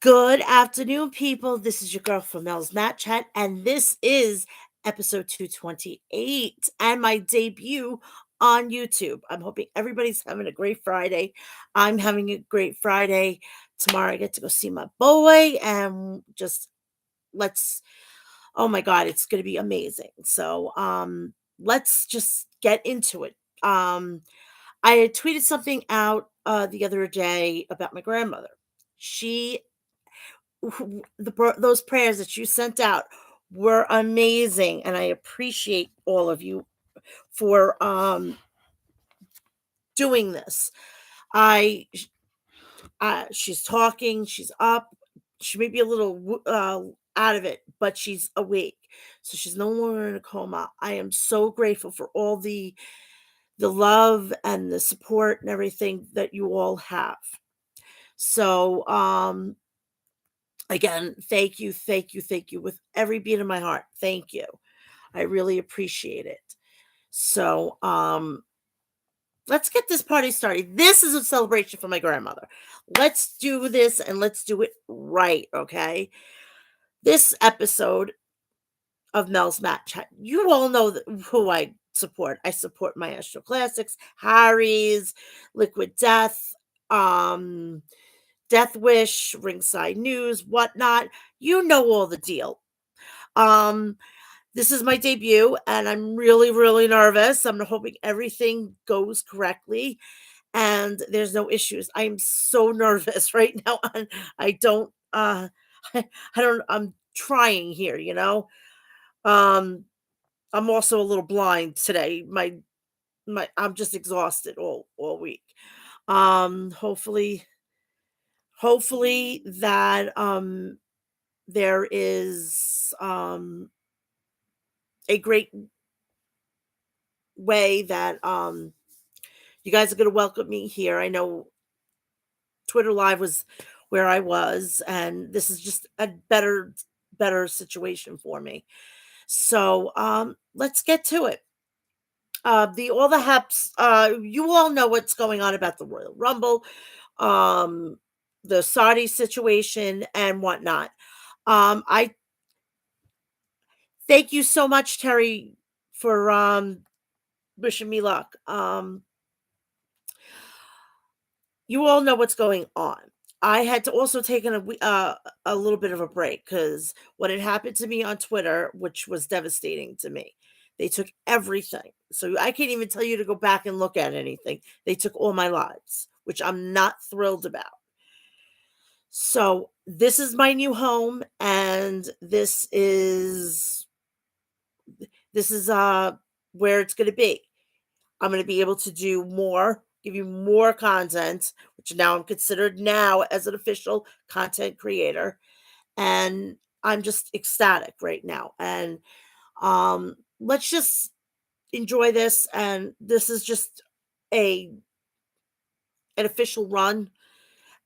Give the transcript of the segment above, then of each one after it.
Good afternoon, people. This is your girl from Mel's Mat Chat, and this is episode 228 and my debut on YouTube. I'm hoping everybody's having a great Friday. I'm having a great Friday. Tomorrow I get to go see my boy and just let's oh my god, it's going to be amazing. So, let's just get into it. I had tweeted something out the other day about my grandmother. She those prayers that you sent out were amazing, and I appreciate all of you for doing this. I She's talking, she's up, she may be a little out of it, but she's awake, so she's no longer in a coma. I am so grateful for all the love and the support and everything that you all have. So, again, thank you with every beat of my heart. Thank you. I really appreciate it. So, let's get this party started. This is a celebration for my grandmother. Let's do this and let's do it right, okay? This episode of Mel's Mat Chat, you all know who I support. I support Maestro Classics, Harry's, Liquid Death, Death Wish, Ringside News, whatnot. You know all the deal. This is my debut, and I'm really, really nervous. I'm hoping everything goes correctly and there's no issues. I'm so nervous right now. And I don't, I don't, I'm trying here, you know. Um, I'm also a little blind today. I'm just exhausted all week. Hopefully, that there is a great way that you guys are going to welcome me here. I know Twitter Live was where I was, and this is just a better situation for me. So, let's get to it. The all the HAPPS, you all know what's going on about the Royal Rumble, um, the Saudi situation and whatnot. I thank you so much, Terry, for wishing me luck. You all know what's going on. I had to also take a little bit of a break because what had happened to me on Twitter, which was devastating to me. They took everything. So I can't even tell you to go back and look at anything. They took all my lives, which I'm not thrilled about. So this is my new home, and this is where it's going to be. I'm going to be able to do more, give you more content, which now I'm considered now as an official content creator. And I'm just ecstatic right now. And let's just enjoy this. And this is just a an official run.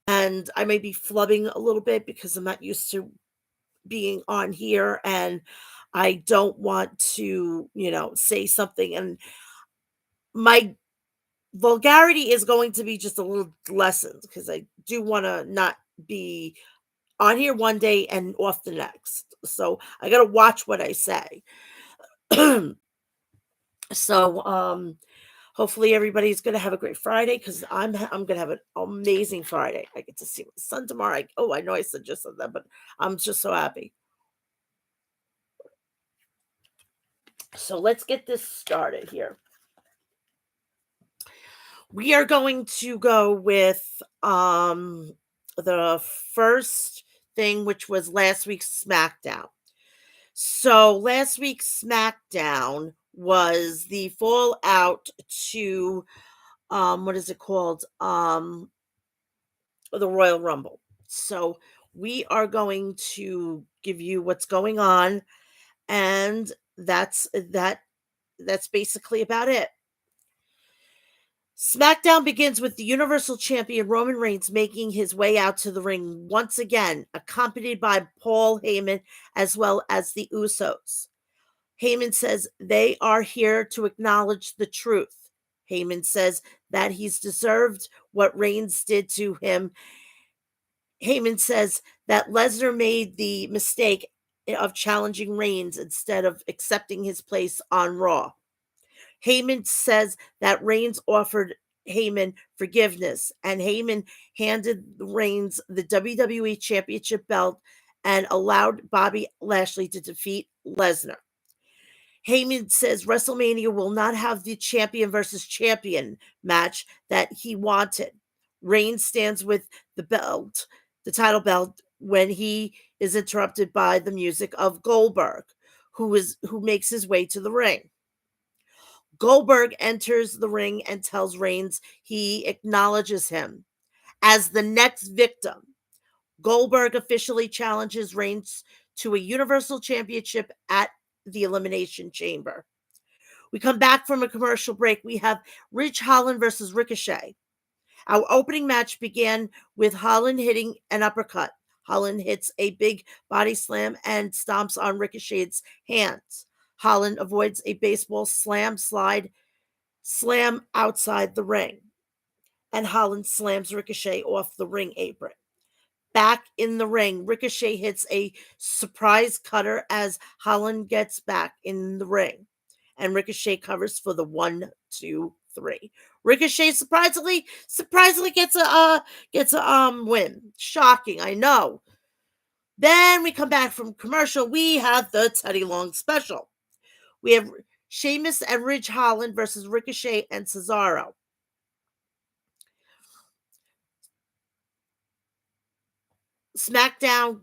And I may be flubbing a little bit because I'm not used to being on here, and I don't want to, say something, and my vulgarity is going to be just a little lessened because I do want to not be on here one day and off the next. So I got to watch what I say. So, hopefully everybody's going to have a great Friday because I'm going to have an amazing Friday. I get to see my son tomorrow. I know I just said that, but I'm just so happy. So let's get this started here. We are going to go with the first thing, which was last week's SmackDown. So last week's SmackDown was the fallout to what is it called? The Royal Rumble. So we are going to give you what's going on, and that's basically about it. SmackDown begins with the Universal Champion Roman Reigns making his way out to the ring once again, accompanied by Paul Heyman as well as the Usos. Heyman says they are here to acknowledge the truth. Heyman says that he's deserved what Reigns did to him Heyman says that Lesnar made the mistake of challenging Reigns instead of accepting his place on Raw. Heyman says that Reigns offered Heyman forgiveness, and Heyman handed Reigns the WWE Championship belt and allowed Bobby Lashley to defeat Lesnar. Heyman says WrestleMania will not have the champion versus champion match that he wanted. Reigns stands with the belt, the title belt, when he is interrupted by the music of Goldberg, who makes his way to the ring. Goldberg enters the ring and tells Reigns he acknowledges him as the next victim. Goldberg officially challenges Reigns to a Universal Championship at the Elimination Chamber. We come back from a commercial break. We have Ridge Holland versus Ricochet. Our opening match began with Holland hitting an uppercut. Holland hits a big body slam and stomps on Ricochet's hands. Holland avoids a baseball slam outside the ring, and Holland slams Ricochet off the ring apron. Back in the ring, Ricochet hits a surprise cutter as Holland gets back in the ring, and Ricochet covers for the 1, 2, 3. Ricochet surprisingly gets a win. Shocking, I know. Then we come back from commercial. We have the Teddy Long special. We have Sheamus and Ridge Holland versus Ricochet and Cesaro. SmackDown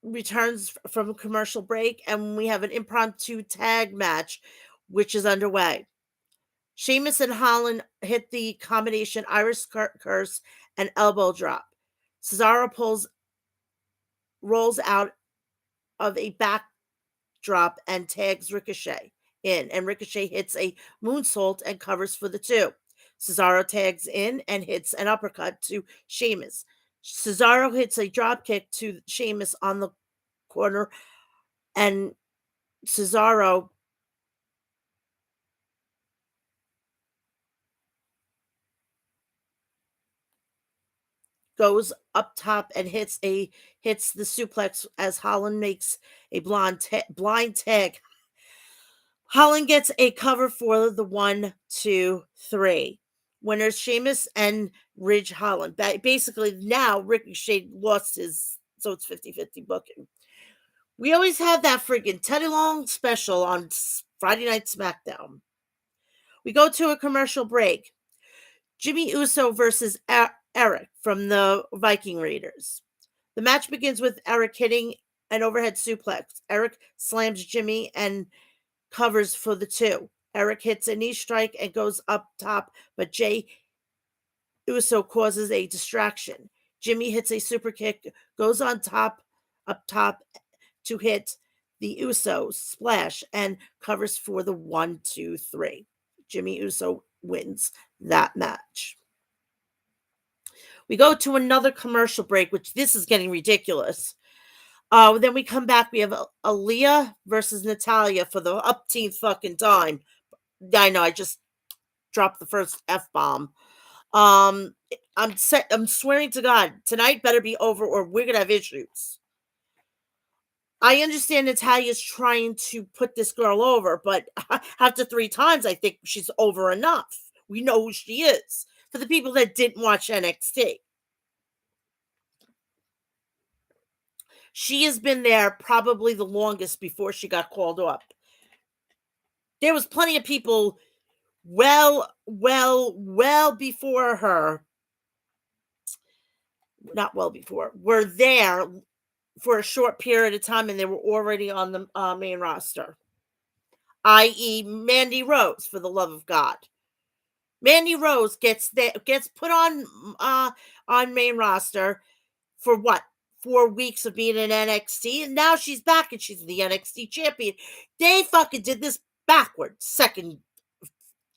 returns from a commercial break, and we have an impromptu tag match, which is underway. Sheamus and Holland hit the combination Irish curse and elbow drop. Cesaro rolls out of a backdrop and tags Ricochet in, and Ricochet hits a moonsault and covers for the 2. Cesaro tags in and hits an uppercut to Sheamus. Cesaro hits a dropkick to Sheamus on the corner, and Cesaro goes up top and hits the suplex as Holland makes a blind tag. Holland gets a cover for the 1, 2, 3. Winners Sheamus and Ridge Holland. Basically, now Ricochet lost his, so it's 50-50 booking. We always have that friggin' Teddy Long special on Friday Night SmackDown. We go to a commercial break. Jimmy Uso versus Eric from the Viking Raiders. The match begins with Eric hitting an overhead suplex. Eric slams Jimmy and covers for the 2. Eric hits a knee strike and goes up top, but Jey Uso causes a distraction. Jimmy hits a super kick, goes up top to hit the Uso splash and covers for the 1, 2, 3. Jimmy Uso wins that match. We go to another commercial break, which this is getting ridiculous. Then we come back. We have Aaliyah versus Natalya for the upteenth fucking time. I know, I just dropped the first F-bomb. I'm swearing to God, tonight better be over or we're gonna have issues. I understand Natalya's trying to put this girl over, but after 3 times, I think she's over enough. We know who she is. For the people that didn't watch NXT, she has been there probably the longest before she got called up. There was plenty of people well before her, not well before, were there for a short period of time and they were already on the main roster, i.e. Mandy Rose, for the love of God. Mandy Rose gets put on main roster for what? 4 weeks of being in NXT, and now she's back and she's the NXT champion. They fucking did this backwards. Second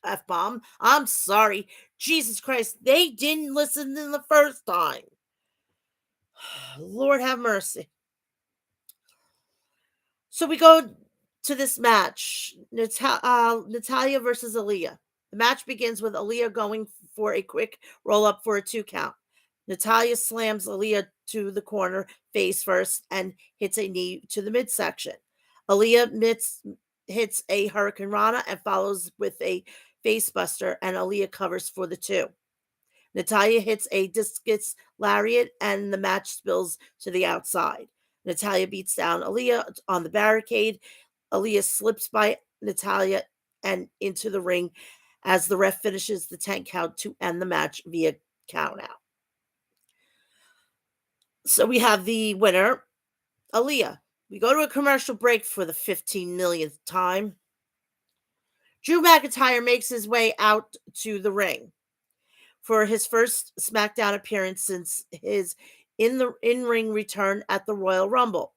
F-bomb. I'm sorry. Jesus Christ. They didn't listen in the first time. Lord have mercy. So we go to this match. Natalya versus Aaliyah. The match begins with Aaliyah going for a quick roll-up for a 2 count. Natalya slams Aaliyah to the corner face first and hits a knee to the midsection. Aaliyah hits a Hurricane Rana and follows with a facebuster, and Aaliyah covers for the 2. Natalya hits a discus lariat, and the match spills to the outside. Natalya beats down Aaliyah on the barricade. Aaliyah slips by Natalya and into the ring as the ref finishes the 10 count to end the match via countout. So we have the winner, Aaliyah. We go to a commercial break for the 15 millionth time. Drew McIntyre makes his way out to the ring for his first SmackDown appearance since his in-ring return at the Royal Rumble.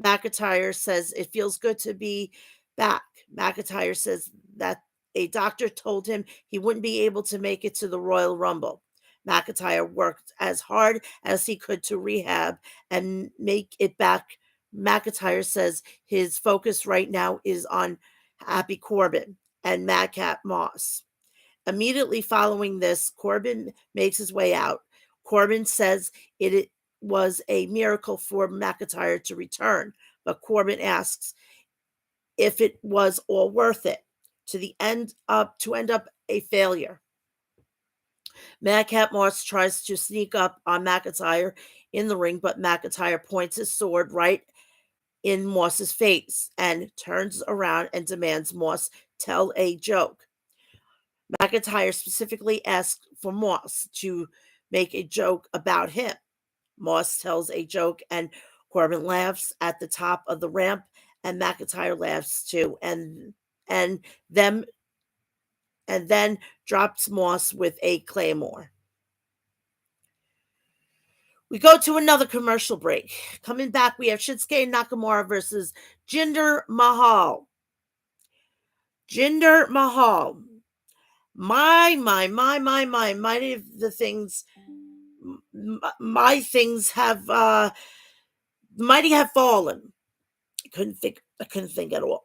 McIntyre says it feels good to be back. McIntyre says that a doctor told him he wouldn't be able to make it to the Royal Rumble. McIntyre worked as hard as he could to rehab and make it back. McIntyre says his focus right now is on Happy Corbin and Madcap Moss. Immediately following this, Corbin makes his way out. Corbin says it was a miracle for McIntyre to return, but Corbin asks if it was all worth it to end up a failure. Madcap Moss tries to sneak up on McIntyre in the ring, but McIntyre points his sword right in Moss's face and turns around and demands Moss tell a joke. McIntyre specifically asks for Moss to make a joke about him. Moss tells a joke and Corbin laughs at the top of the ramp, and McIntyre laughs too, and then drops Moss with a claymore. We go to another commercial break. Coming back, we have Shinsuke Nakamura versus Jinder Mahal. Jinder Mahal. My things have mighty have fallen. I couldn't think at all.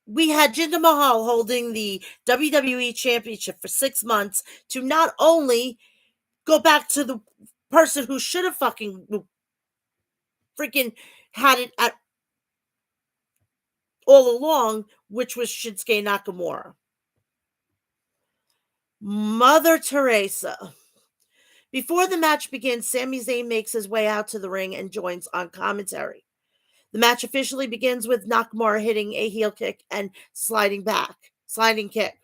We had Jinder Mahal holding the WWE Championship for 6 months to not only go back to the person who should have freaking had it at all along, which was Shinsuke Nakamura. Mother Teresa. Before the match begins, Sami Zayn makes his way out to the ring and joins on commentary. The match officially begins with Nakamura hitting a heel kick and sliding kick.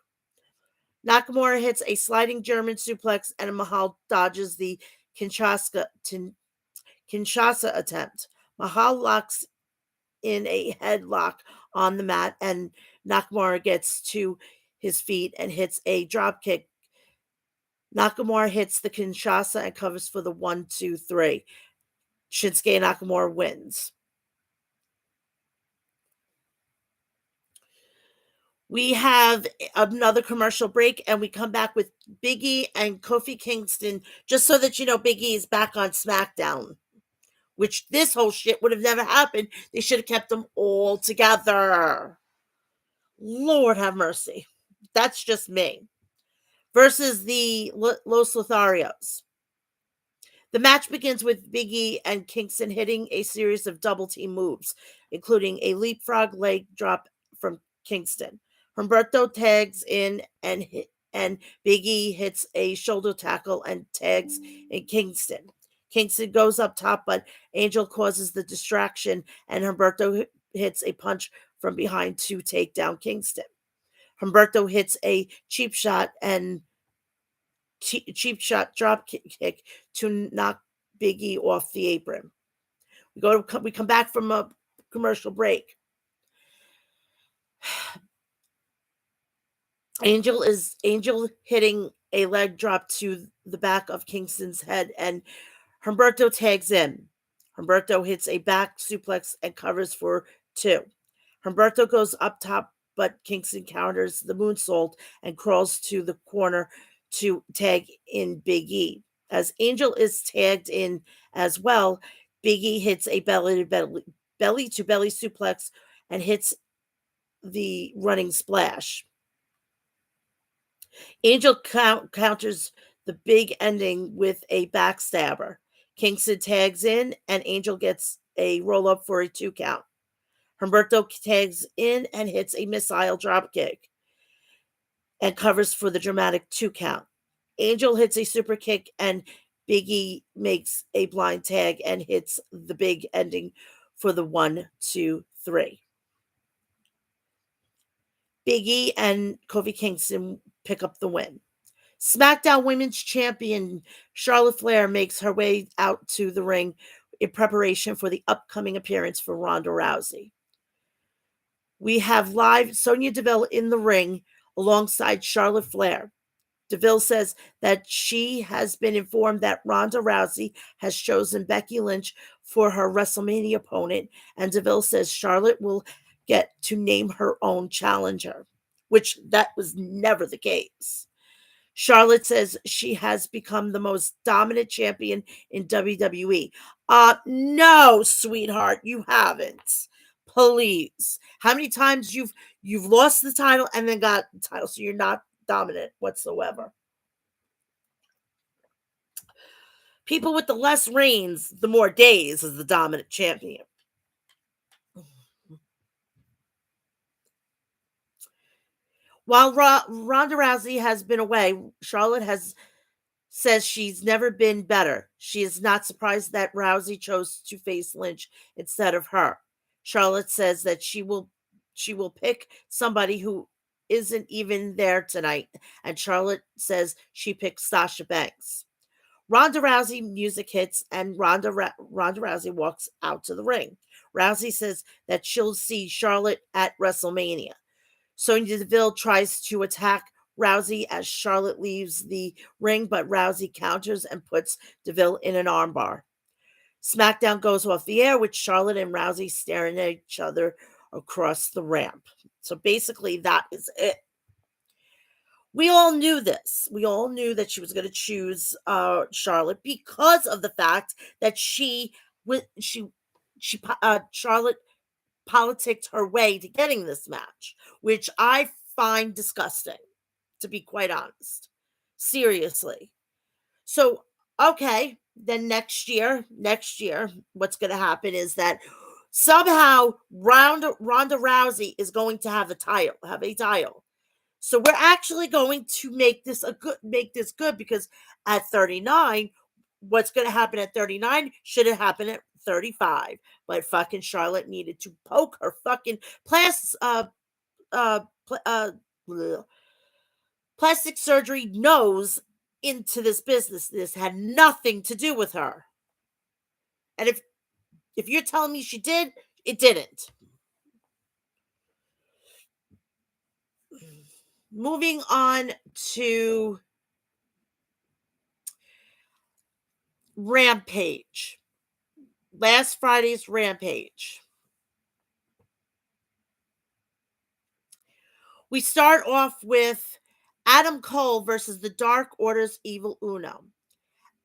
Nakamura hits a sliding German suplex and Mahal dodges the Kinshasa attempt. Mahal locks in a headlock on the mat and Nakamura gets to his feet and hits a drop kick. Nakamura hits the Kinshasa and covers for the 1-2-3. Shinsuke Nakamura wins. We have another commercial break, and we come back with Big E and Kofi Kingston, just so that you know Big E is back on SmackDown, which this whole shit would have never happened. They should have kept them all together. Lord have mercy. That's just me. Versus the Los Lotharios. The match begins with Big E and Kingston hitting a series of double team moves, including a leapfrog leg drop from Kingston. Humberto tags in and Big E hits a shoulder tackle and tags in Kingston. Kingston goes up top, but Angel causes the distraction, and Humberto hits a punch from behind to take down Kingston. Humberto hits a cheap shot drop kick to knock Big E off the apron. We come back from a commercial break. Angel hitting a leg drop to the back of Kingston's head, and Humberto tags in. Humberto hits a back suplex and covers for 2. Humberto goes up top, but Kingston counters the moonsault and crawls to the corner to tag in Big E. As Angel is tagged in as well, Big E hits a belly-to-belly suplex and hits the running splash. Angel counters the big ending with a backstabber. Kingston tags in, and Angel gets a roll up for a 2 count. Humberto tags in and hits a missile dropkick and covers for the dramatic 2 count. Angel hits a super kick, and Biggie makes a blind tag and hits the big ending for the 1, 2, 3. Biggie and Kofi Kingston pick up the win. SmackDown Women's Champion Charlotte Flair makes her way out to the ring in preparation for the upcoming appearance for Ronda Rousey. We have live Sonya Deville in the ring alongside Charlotte Flair. Deville says that she has been informed that Ronda Rousey has chosen Becky Lynch for her WrestleMania opponent, and Deville says Charlotte will get to name her own challenger, which that was never the case. Charlotte says she has become the most dominant champion in WWE. No, sweetheart, you haven't. Please. How many times you've lost the title and then got the title, so you're not dominant whatsoever. People with the less reigns, the more days, is the dominant champion. While Ronda Rousey has been away, Charlotte says she's never been better. She is not surprised that Rousey chose to face Lynch instead of her. Charlotte says that she will pick somebody who isn't even there tonight, and Charlotte says she picked Sasha Banks. Ronda Rousey music hits, and Ronda Rousey walks out to the ring. Rousey says that she'll see Charlotte at WrestleMania. Sonya Deville tries to attack Rousey as Charlotte leaves the ring, but Rousey counters and puts Deville in an armbar. SmackDown goes off the air with Charlotte and Rousey staring at each other across the ramp. So basically, that is it. We all knew this. We all knew that she was going to choose Charlotte because of the fact that Charlotte politicked her way to getting this match, which I find disgusting, to be quite honest. Seriously. So, okay, then next year, what's going to happen is that somehow Ronda Rousey is going to have a title. So we're actually going to make this good because at 39, what's going to happen at 39 should have happened at 35. But fucking Charlotte needed to poke her fucking plastic surgery nose into this business. This had nothing to do with her. And if you're telling me she did, it didn't. Moving on to Rampage. Last Friday's Rampage. We start off with Adam Cole versus the Dark Order's Evil Uno.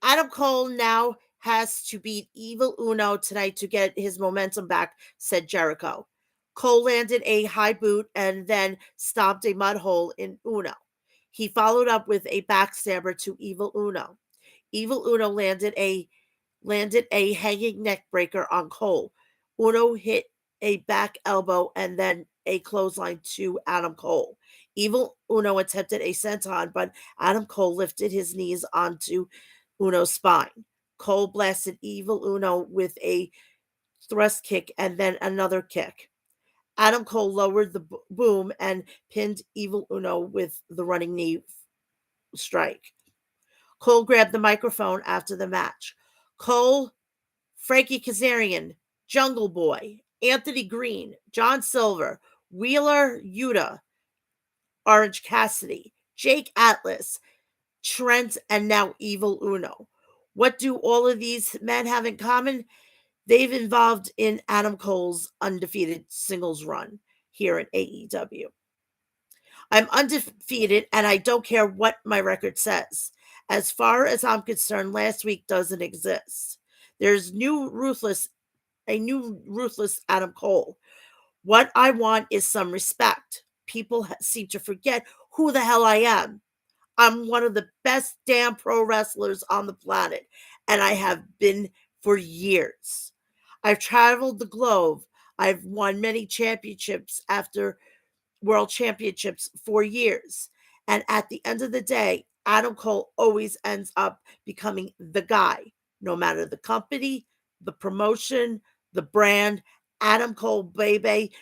Adam Cole now has to beat Evil Uno tonight to get his momentum back, said Jericho. Cole landed a high boot and then stomped a mud hole in Uno. He followed up with a backstabber to Evil Uno. Evil Uno landed a hanging neck breaker on Cole. Uno hit a back elbow and then a clothesline to Adam Cole. Evil Uno attempted a senton, but Adam Cole lifted his knees onto Uno's spine. Cole blasted Evil Uno with a thrust kick and then another kick. Adam Cole lowered the boom and pinned Evil Uno with the running knee strike. Cole grabbed the microphone after the match. Cole, Frankie Kazarian, Jungle Boy, Anthony Green, John Silver, Wheeler Yuta, Orange Cassidy, Jake Atlas, Trent, and now Evil Uno. What do all of these men have in common? They've involved in Adam Cole's undefeated singles run here at AEW. I'm undefeated and I don't care what my record says. As far as I'm concerned, last week doesn't exist. There's a new ruthless Adam Cole. What I want is some respect. People seem to forget who the hell I am. I'm one of the best damn pro wrestlers on the planet, and I have been for years. I've traveled the globe. I've won many championships after world championships for years. And at the end of the day, Adam Cole always ends up becoming the guy, no matter the company, the promotion, the brand. Adam Cole, baby,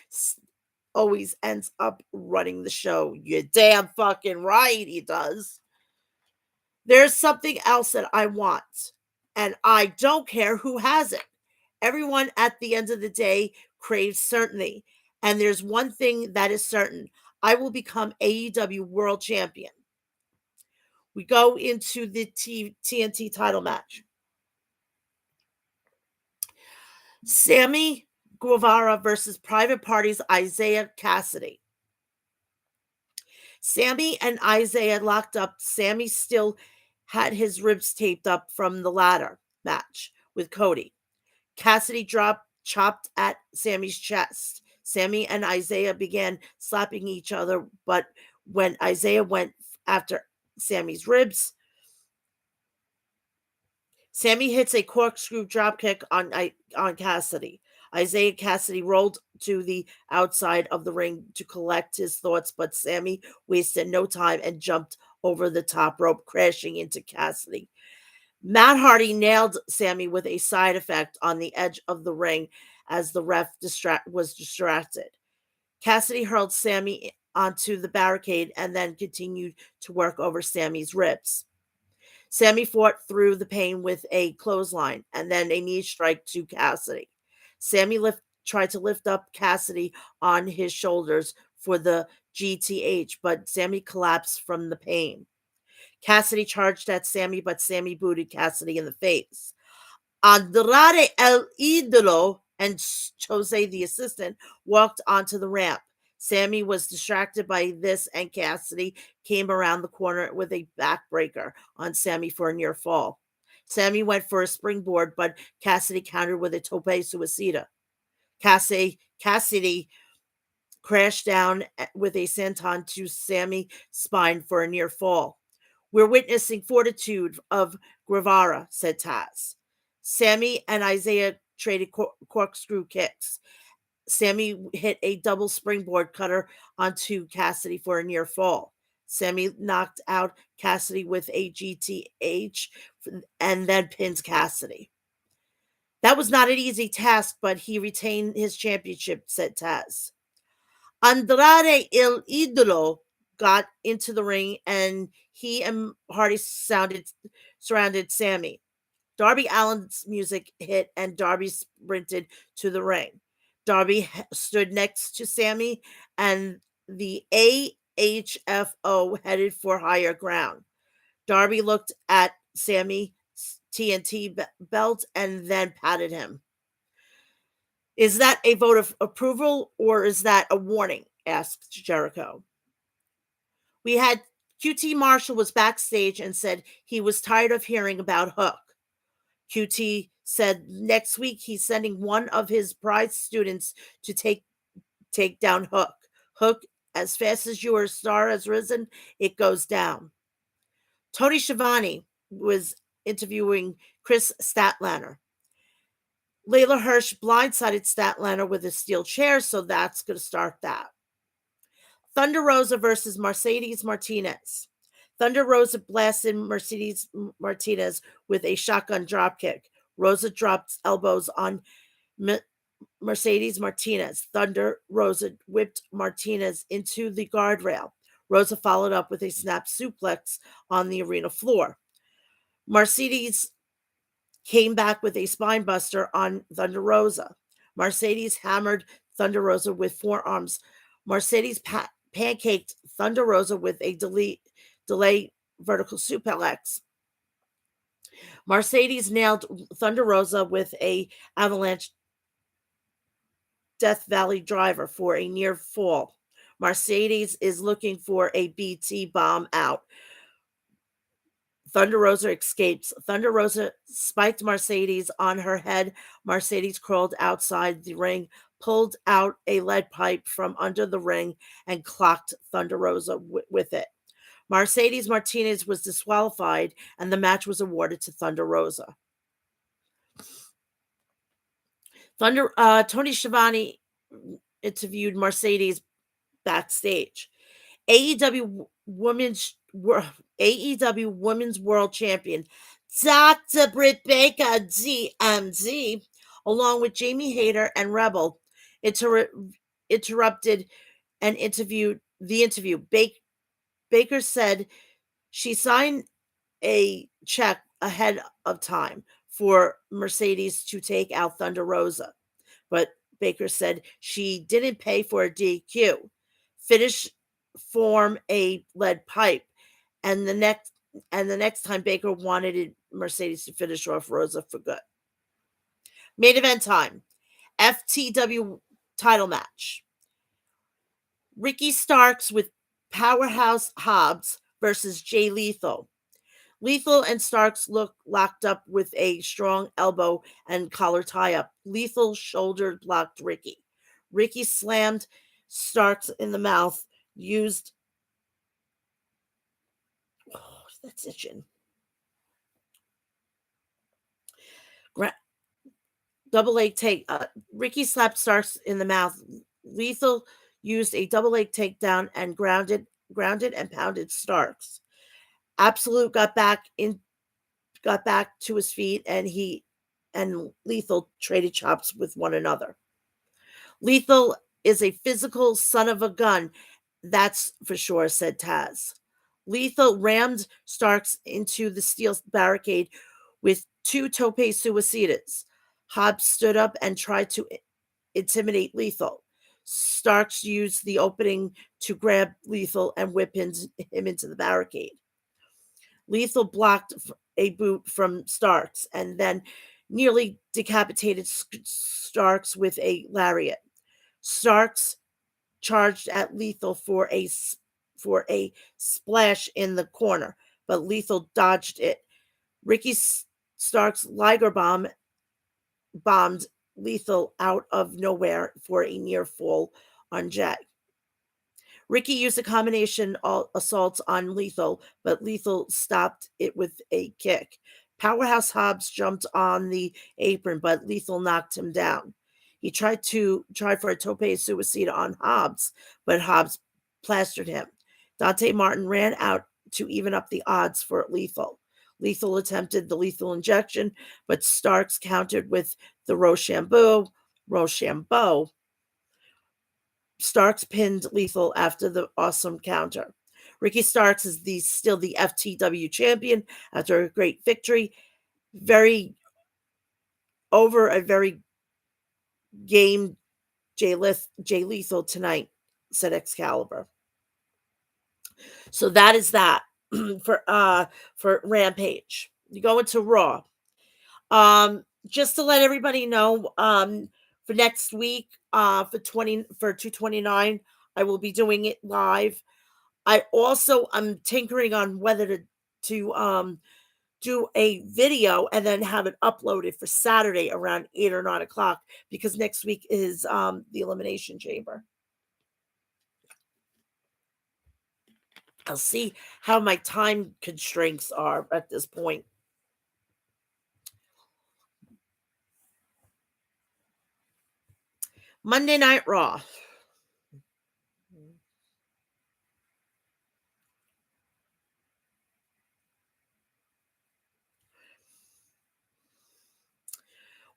always ends up running the show. You're damn fucking right, he does. There's something else that I want, and I don't care who has it. Everyone at the end of the day craves certainty. And there's one thing that is certain: I will become AEW World Champion. We go into the TNT title match. Sammy Guevara versus Private Party's Isaiah Cassidy. Sammy and Isaiah locked up. Sammy still had his ribs taped up from the ladder match with Cody. Cassidy chopped at Sammy's chest. Sammy and Isaiah began slapping each other, but when Isaiah went after Sammy's ribs, Sammy hits a corkscrew dropkick on Cassidy. Isaiah Cassidy rolled to the outside of the ring to collect his thoughts, but Sammy wasted no time and jumped over the top rope, crashing into Cassidy. Matt Hardy nailed Sammy with a side effect on the edge of the ring as the ref was distracted. Cassidy hurled Sammy onto the barricade and then continued to work over Sammy's ribs. Sammy fought through the pain with a clothesline and then a knee strike to Cassidy. Sammy tried to lift up Cassidy on his shoulders for the GTH, but Sammy collapsed from the pain. Cassidy charged at Sammy, but Sammy booted Cassidy in the face. Andrade El Idolo and Jose, the assistant, walked onto the ramp. Sammy was distracted by this, and Cassidy came around the corner with a backbreaker on Sammy for a near fall. Sammy went for a springboard, but Cassidy countered with a tope suicida. Cassidy crashed down with a senton to Sammy's spine for a near fall. We're witnessing fortitude of Guevara, said Taz. Sammy and Isaiah traded corkscrew kicks. Sammy hit a double springboard cutter onto Cassidy for a near fall. Sammy knocked out Cassidy with a GTH and then pins Cassidy. That was not an easy task, but he retained his championship, said Taz. Andrade El Idolo got into the ring, and he and Hardy surrounded Sammy. Darby Allin's music hit, and Darby sprinted to the ring. Darby stood next to Sammy, and the AHFO headed for higher ground. Darby looked at Sammy's TNT belt and then patted him. Is that a vote of approval or is that a warning? Asked Jericho. We had QT Marshall was backstage and said he was tired of hearing about Hook. QT said next week he's sending one of his prize students to take down Hook. Hook, as fast as your star has risen, it goes down. Tony Schiavone was interviewing Chris Statlander. Layla Hirsch blindsided Statlander with a steel chair, so that's going to start that. Thunder Rosa versus Mercedes Martinez. Thunder Rosa blasted Mercedes Martinez with a shotgun dropkick. Rosa dropped elbows on Mercedes Martinez. Thunder Rosa whipped Martinez into the guardrail. Rosa followed up with a snap suplex on the arena floor. Mercedes came back with a spine buster on Thunder Rosa. Mercedes hammered Thunder Rosa with forearms. Mercedes pancaked Thunder Rosa with a delay vertical suplex. Mercedes nailed Thunder Rosa with a avalanche Death Valley driver for a near fall. Mercedes is looking for a BT bomb out. Thunder Rosa escapes. Thunder Rosa spiked Mercedes on her head. Mercedes crawled outside the ring, pulled out a lead pipe from under the ring, and clocked Thunder Rosa with it. Mercedes Martinez was disqualified, and the match was awarded to Thunder Rosa. Tony Schiavone interviewed Mercedes backstage. AEW Women's World Champion Dr. Britt Baker, DMZ, along with Jamie Hayter and Rebel, interrupted and interviewed the interview. Baker said she signed a check ahead of time for Mercedes to take out Thunder Rosa, but Baker said she didn't pay for a DQ. Finish form a lead pipe, and the next time Baker wanted Mercedes to finish off Rosa for good. Main event time. FTW title match. Ricky Starks with Powerhouse Hobbs versus Jay Lethal. Lethal and Starks locked up with a strong elbow and collar tie-up. Lethal shoulder blocked Ricky. Ricky slammed Starks in the mouth, used... Oh, that's itching. Double leg take. Ricky slapped Starks in the mouth. Lethal used a double leg takedown and grounded and pounded Starks. Absolute got back to his feet, and he and Lethal traded chops with one another. Lethal is a physical son of a gun, that's for sure, said Taz. Lethal rammed Starks into the steel barricade with 2 tope suicidas. Hobbs stood up and tried to intimidate Lethal. Starks used the opening to grab Lethal and whip him into the barricade. Lethal blocked a boot from Starks and then nearly decapitated Starks with a lariat. Starks charged at Lethal for a splash in the corner, but Lethal dodged it. Ricky Starks Liger bombed Lethal out of nowhere for a near fall on Jay. Ricky used a combination assaults on Lethal, but Lethal stopped it with a kick. Powerhouse Hobbs jumped on the apron, but Lethal knocked him down. He tried for a tope suicida on Hobbs, but Hobbs plastered him. Dante Martin ran out to even up the odds for Lethal. Lethal attempted the lethal injection, but Starks countered with the Rochambeau. Starks pinned Lethal after the awesome counter. Ricky Starks is still the FTW champion after a great victory. Very game Jay Lethal tonight, said Excalibur. So that is that for Rampage. You go into Raw. Just to let everybody know, for next week, for 229, I will be doing it live. I'm tinkering on whether to do a video and then have it uploaded for Saturday around 8 or 9 o'clock, because next week is the Elimination Chamber. I'll see how my time constraints are at this point. Monday Night Raw.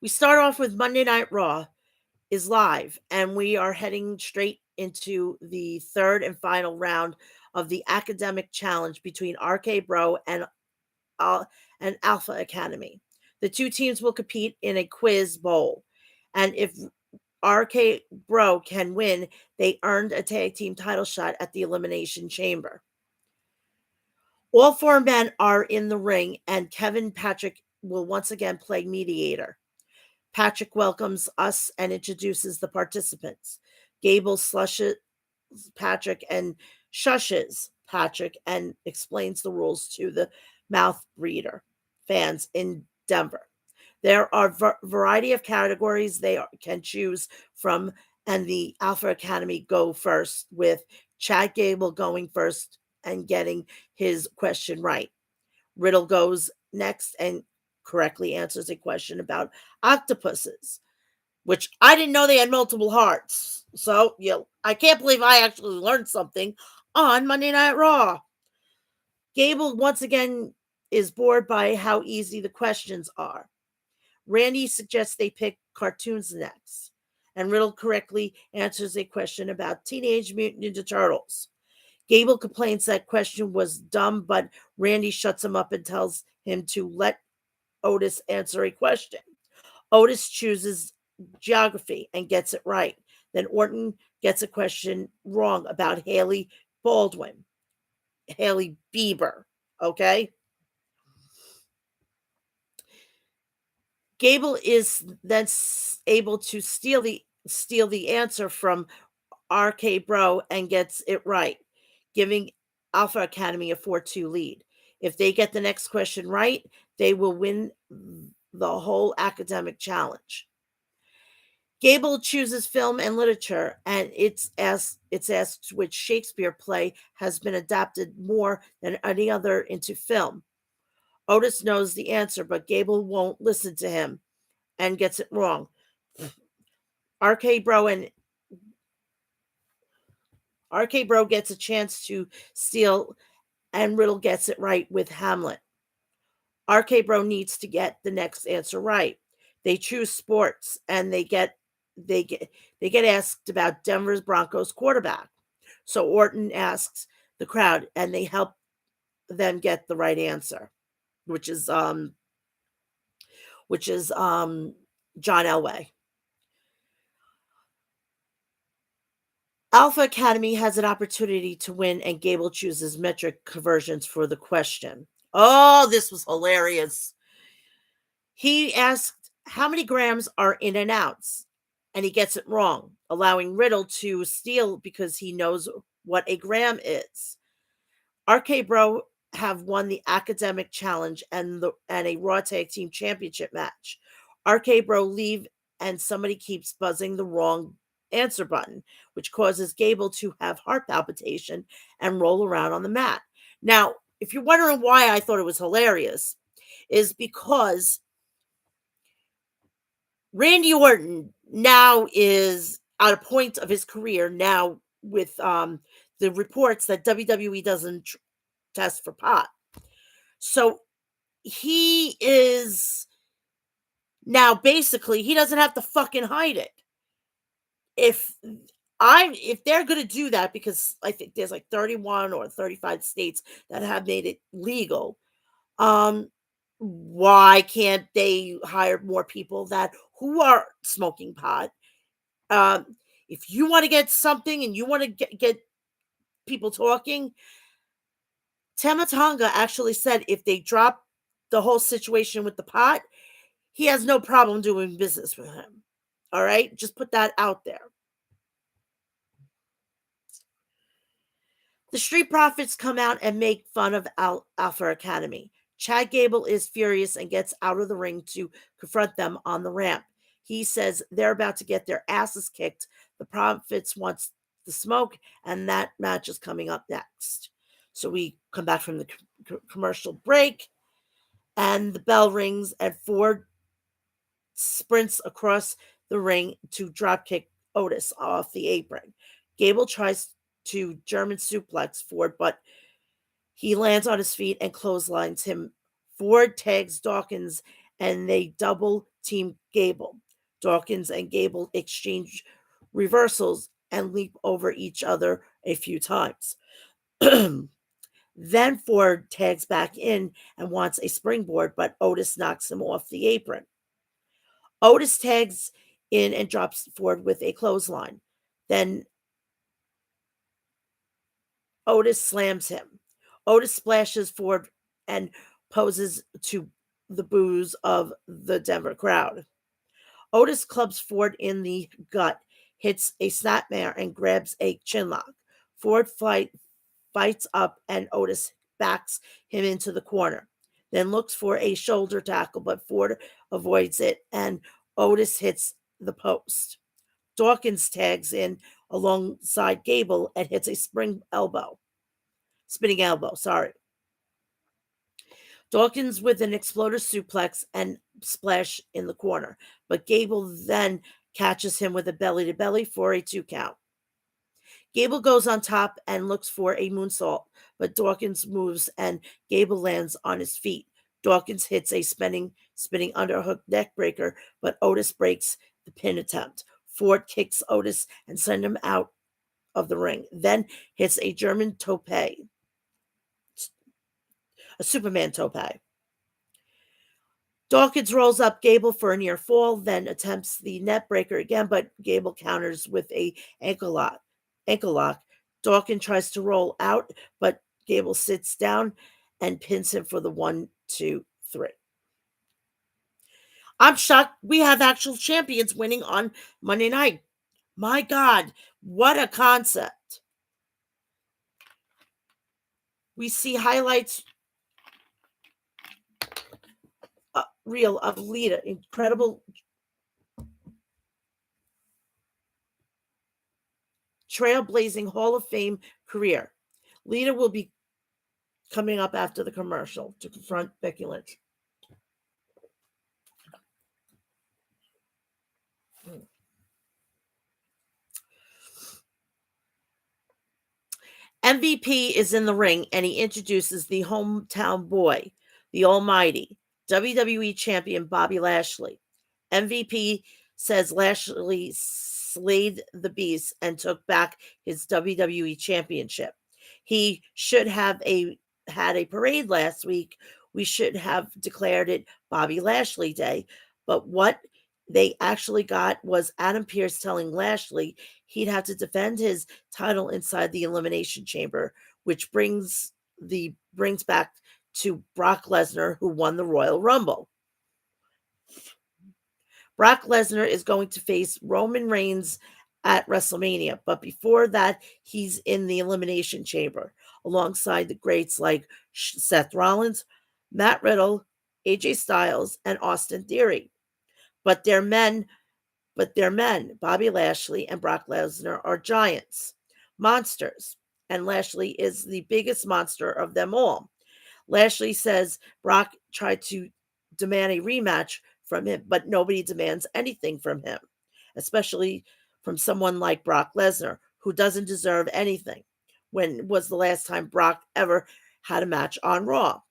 We start off with Monday Night Raw is live, and we are heading straight into the third and final round of the academic challenge between RK Bro and Alpha Academy. The two teams will compete in a quiz bowl, and if RK Bro can win, they earned a tag team title shot at the Elimination Chamber. All 4 men are in the ring, and Kevin Patrick will once again play mediator. Patrick welcomes us and introduces the participants. Gable slushes Patrick and shushes Patrick and explains the rules to the mouth breather fans in Denver. There are a variety of categories they can choose from, and the Alpha Academy go first, with Chad Gable going first and getting his question right. Riddle goes next and correctly answers a question about octopuses, which I didn't know they had multiple hearts. So, I can't believe I actually learned something on Monday Night Raw. Gable once again is bored by how easy the questions are. Randy suggests they pick cartoons next, and Riddle correctly answers a question about Teenage Mutant Ninja Turtles. Gable complains that question was dumb, but Randy shuts him up and tells him to let Otis answer a question. Otis chooses geography and gets it right. Then Orton gets a question wrong about Haley Bieber. Okay? Gable is then able to steal the answer from RK Bro and gets it right, giving Alpha Academy a 4-2 lead. If they get the next question right, they will win the whole academic challenge. Gable chooses film and literature, and it's asked which Shakespeare play has been adapted more than any other into film. Otis knows the answer, but Gable won't listen to him and gets it wrong. RK Bro gets a chance to steal, and Riddle gets it right with Hamlet. RK Bro needs to get the next answer right. They choose sports, and they get asked about Denver's Broncos quarterback. So Orton asks the crowd, and they help them get the right answer, which is John Elway. Alpha Academy has an opportunity to win, and Gable chooses metric conversions for the question. Oh, this was hilarious. He asked how many grams are in an ounce, and he gets it wrong, allowing Riddle to steal because he knows what a gram is. RK Bro have won the academic challenge and a Raw Tag Team Championship match. RK Bro leave, and somebody keeps buzzing the wrong answer button, which causes Gable to have heart palpitation and roll around on the mat. Now, if you're wondering why I thought it was hilarious, is because Randy Orton now is at a point of his career now with the reports that WWE doesn't test for pot. So he is now basically, he doesn't have to fucking hide it. If they're going to do that, because I think there's like 31 or 35 states that have made it legal, why can't they hire more people who are smoking pot? If you want to get something and you want to get people talking, Tama Tonga actually said if they drop the whole situation with the pot, he has no problem doing business with him. All right? Just put that out there. The Street Profits come out and make fun of Alpha Academy. Chad Gable is furious and gets out of the ring to confront them on the ramp. He says they're about to get their asses kicked. The Profits wants the smoke, and that match is coming up next. So we come back from the commercial break, and the bell rings, and Ford sprints across the ring to dropkick Otis off the apron. Gable tries to German suplex Ford, but he lands on his feet and clotheslines him. Ford tags Dawkins, and they double team Gable. Dawkins and Gable exchange reversals and leap over each other a few times. Then Ford tags back in and wants a springboard, but Otis knocks him off the apron. Otis tags in and drops Ford with a clothesline. Then Otis slams him. Otis splashes Ford and poses to the boos of the Denver crowd. Otis clubs Ford in the gut, hits a snapmare, and grabs a chinlock. Ford fights up, and Otis backs him into the corner. Then looks for a shoulder tackle, but Ford avoids it, and Otis hits the post. Dawkins tags in alongside Gable and hits a spring elbow. Spinning elbow, sorry. Dawkins with an exploder suplex and splash in the corner, but Gable then catches him with a belly to belly for a 2 count. Gable goes on top and looks for a moonsault, but Dawkins moves and Gable lands on his feet. Dawkins hits a spinning underhook neck breaker, but Otis breaks the pin attempt. Ford kicks Otis and sends him out of the ring, then hits a German tope, a Superman tope. Dawkins rolls up Gable for a near fall, then attempts the net breaker again, but Gable counters with a ankle lock. Dawkins tries to roll out, but Gable sits down and pins him for the 1, 2, 3. I'm shocked we have actual champions winning on Monday night. My God, what a concept. We see highlights reel of Lita, incredible trailblazing Hall of Fame career. Lita will be coming up after the commercial to confront Becky Lynch. MVP is in the ring and he introduces the hometown boy, the almighty WWE champion Bobby Lashley. MVP says Lashley slayed the beast and took back his WWE championship. He should have had a parade last week. We should have declared it Bobby Lashley Day. But what they actually got was Adam Pearce telling Lashley he'd have to defend his title inside the Elimination Chamber, which brings back to Brock Lesnar, who won the Royal Rumble. Brock Lesnar is going to face Roman Reigns at WrestleMania, but before that, he's in the Elimination Chamber alongside the greats like Seth Rollins, Matt Riddle, AJ Styles, and Austin Theory. But they're men. Bobby Lashley and Brock Lesnar are giants, monsters, and Lashley is the biggest monster of them all. Lashley says Brock tried to demand a rematch from him, but nobody demands anything from him, especially from someone like Brock Lesnar, who doesn't deserve anything. When was the last time Brock ever had a match on Raw?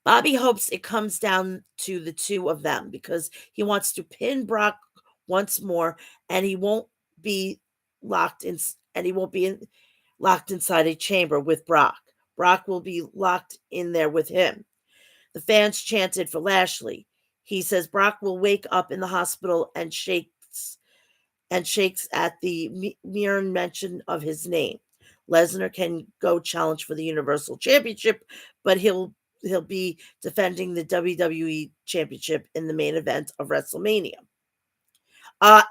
Bobby hopes it comes down to the two of them because he wants to pin Brock once more, and he won't be locked inside a chamber with Brock. Brock will be locked in there with him. The fans chanted for Lashley. He says Brock will wake up in the hospital and shakes at the mere mention of his name. Lesnar can go challenge for the Universal Championship, but he'll be defending the WWE Championship in the main event of WrestleMania.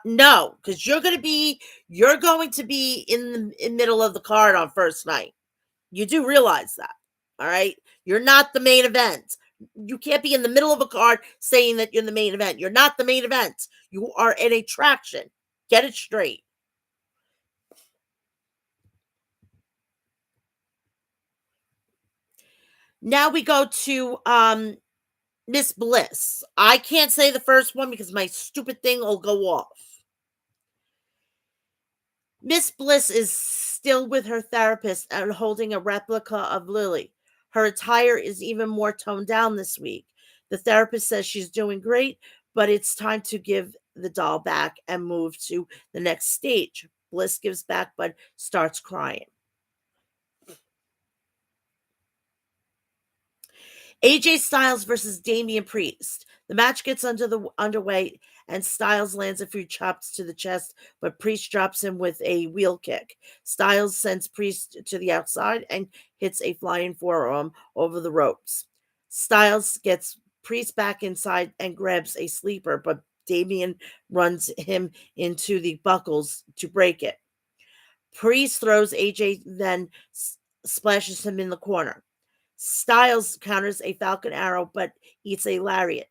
No, because you're going to be in the middle of the card on first night. You do realize that, all right? You're not the main event. You can't be in the middle of a card saying that you're the main event. You're not the main event. You are an attraction. Get it straight. Now we go to Miss Bliss. I can't say the first one because my stupid thing will go off. Miss Bliss is still with her therapist and holding a replica of Lily. Her attire is even more toned down this week. The therapist says she's doing great, but it's time to give the doll back and move to the next stage. Bliss gives back but starts crying. AJ Styles versus Damian Priest. The match gets underway and Styles lands a few chops to the chest, but Priest drops him with a wheel kick. Styles sends Priest to the outside and hits a flying forearm over the ropes. Styles gets Priest back inside and grabs a sleeper, but Damian runs him into the buckles to break it. Priest throws AJ, then splashes him in the corner. Styles counters a Falcon Arrow, but eats a lariat.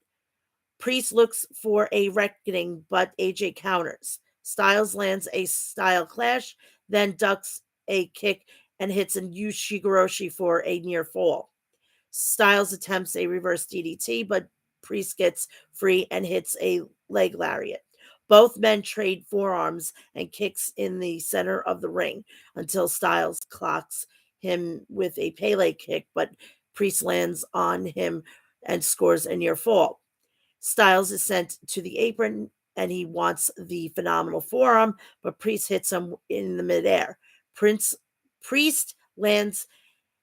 Priest looks for a reckoning, but AJ counters. Styles lands a style clash, then ducks a kick and hits an Ushigoroshi for a near fall. Styles attempts a reverse DDT, but Priest gets free and hits a leg lariat. Both men trade forearms and kicks in the center of the ring until Styles clocks him with a Pele kick, but Priest lands on him and scores a near fall. Styles is sent to the apron and he wants the phenomenal forearm, but Priest hits him in the midair. Priest lands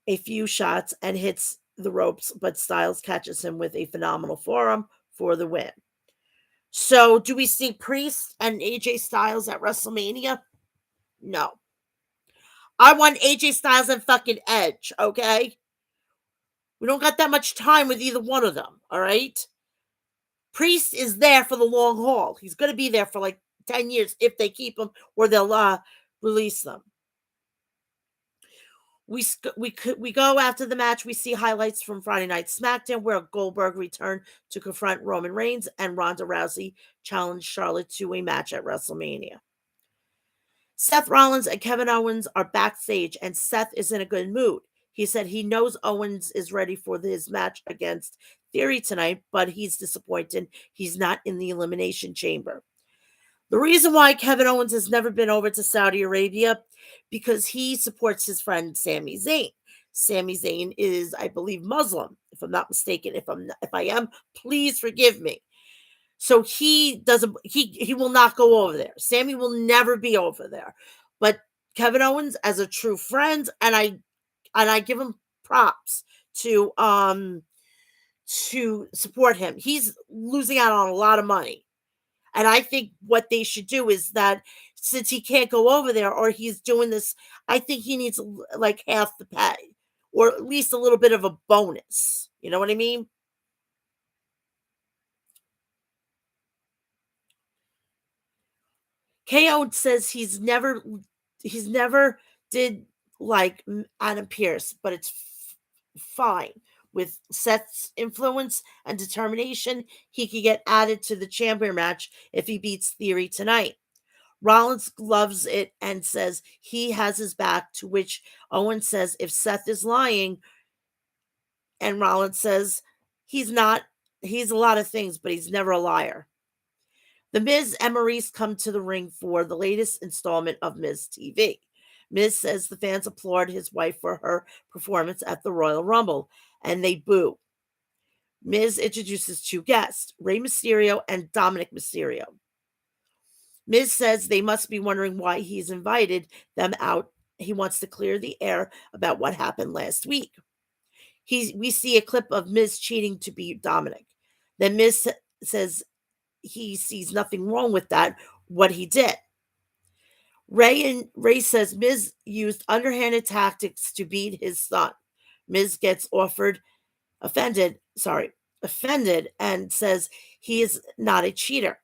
a few shots and hits the ropes, but Styles catches him with a phenomenal forearm for the win. So, do we see Priest and AJ Styles at WrestleMania? No. I want AJ Styles and fucking Edge, okay? We don't got that much time with either one of them, all right? Priest is there for the long haul. He's going to be there for like 10 years if they keep him or they'll release them. We go after the match. We see highlights from Friday Night Smackdown where Goldberg returned to confront Roman Reigns and Ronda Rousey challenged Charlotte to a match at WrestleMania. Seth Rollins and Kevin Owens are backstage and Seth is in a good mood. He said he knows Owens is ready for his match against Theory tonight, but he's disappointed he's not in the Elimination Chamber. The reason why Kevin Owens has never been over to Saudi Arabia, because he supports his friend Sami Zayn. Sami Zayn is, I believe, Muslim, if I'm not mistaken. If I am, please forgive me. So he will not go over there. Sami will never be over there. But Kevin Owens, as a true friend, and I give him props to support him. He's losing out on a lot of money. And I think what they should do is that since he can't go over there or he's doing this, I think he needs like half the pay or at least a little bit of a bonus. You know what I mean? KO says he's never did like Adam Pearce, but it's fine. With Seth's influence and determination, he could get added to the champion match if he beats Theory tonight. Rollins loves it and says he has his back, to which Owens says if Seth is lying, and Rollins says he's not. He's a lot of things, but he's never a liar. The Miz and Maurice come to the ring for the latest installment of Miz TV. Miz says the fans applaud his wife for her performance at the Royal Rumble, and they boo. Miz introduces two guests, Rey Mysterio and Dominic Mysterio. Miz says they must be wondering why he's invited them out. He wants to clear the air about what happened last week. We see a clip of Miz cheating to beat Dominic. Then Miz says he sees nothing wrong with that, what he did. Ray says Miz used underhanded tactics to beat his son. Miz gets offended and says he is not a cheater.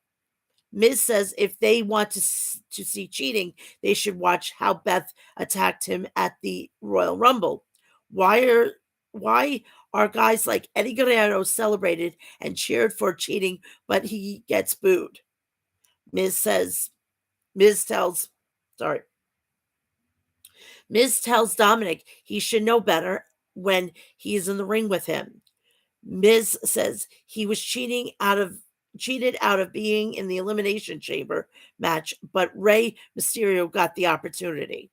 Miz says if they want to see cheating, they should watch how Beth attacked him at the Royal Rumble. Why are guys like Eddie Guerrero celebrated and cheered for cheating, but he gets booed? Miz tells Dominic he should know better when he is in the ring with him. Miz says he was cheated out of being in the Elimination Chamber match, but Rey Mysterio got the opportunity.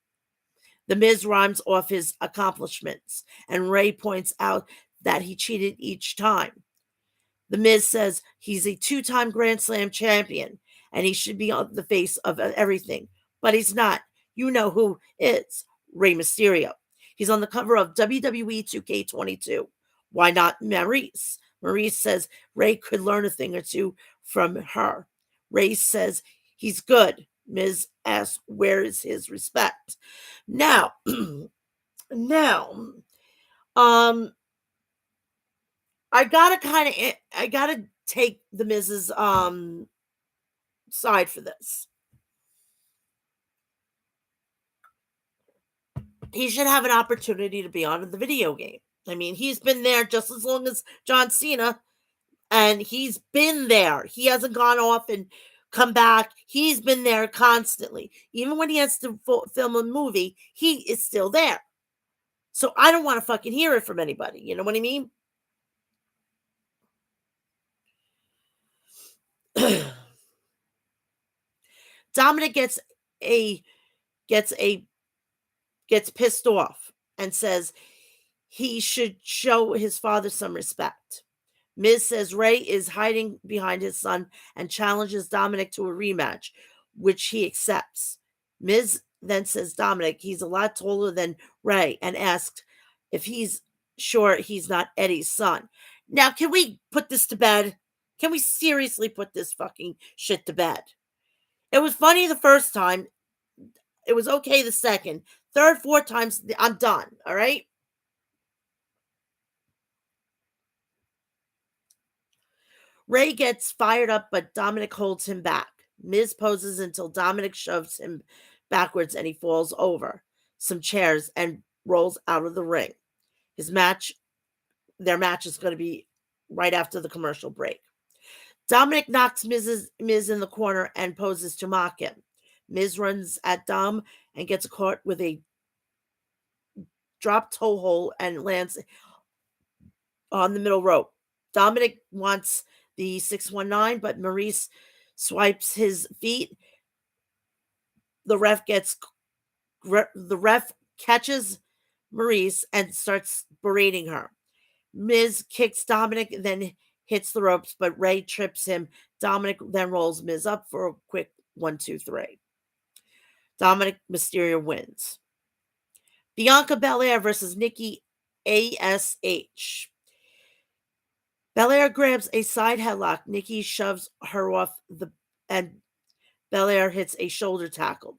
The Miz rhymes off his accomplishments, and Rey points out that he cheated each time. The Miz says he's a 2-time Grand Slam champion, and he should be on the face of everything, but he's not. You know who is Rey Mysterio. He's on the cover of WWE 2K22. Why not Maurice? Maurice says Rey could learn a thing or two from her. Rey says he's good. Miz asks where is his respect. Now, I gotta take the Miz's side for this. He should have an opportunity to be on the video game. I mean, he's been there just as long as John Cena, and he's been there. He hasn't gone off and come back. He's been there constantly. Even when he has to film a movie, he is still there. So I don't want to fucking hear it from anybody. You know what I mean? Dominic gets pissed off and says he should show his father some respect. Miz says Ray is hiding behind his son and challenges Dominic to a rematch, which he accepts. Miz then says Dominic he's a lot taller than Ray and asks if he's sure he's not Eddie's son. Now, can we put this to bed? Can we seriously put this fucking shit to bed? It was funny the first time. It was okay the second. Third, fourth times, I'm done. All right? Ray gets fired up, but Dominic holds him back. Miz poses until Dominic shoves him backwards and he falls over some chairs and rolls out of the ring. Their match is going to be right after the commercial break. Dominic knocks Miz in the corner and poses to mock him. Miz runs at Dom and gets caught with a drop toe hold and lands on the middle rope. Dominic wants the 619, but Maurice swipes his feet. The ref catches Maurice and starts berating her. Miz kicks Dominic, then hits the ropes, but Ray trips him. Dominic then rolls Miz up for a quick 1, 2, 3. Dominic Mysterio wins. Bianca Belair versus Nikki ASH. Belair grabs a side headlock. Nikki shoves her off and Belair hits a shoulder tackle.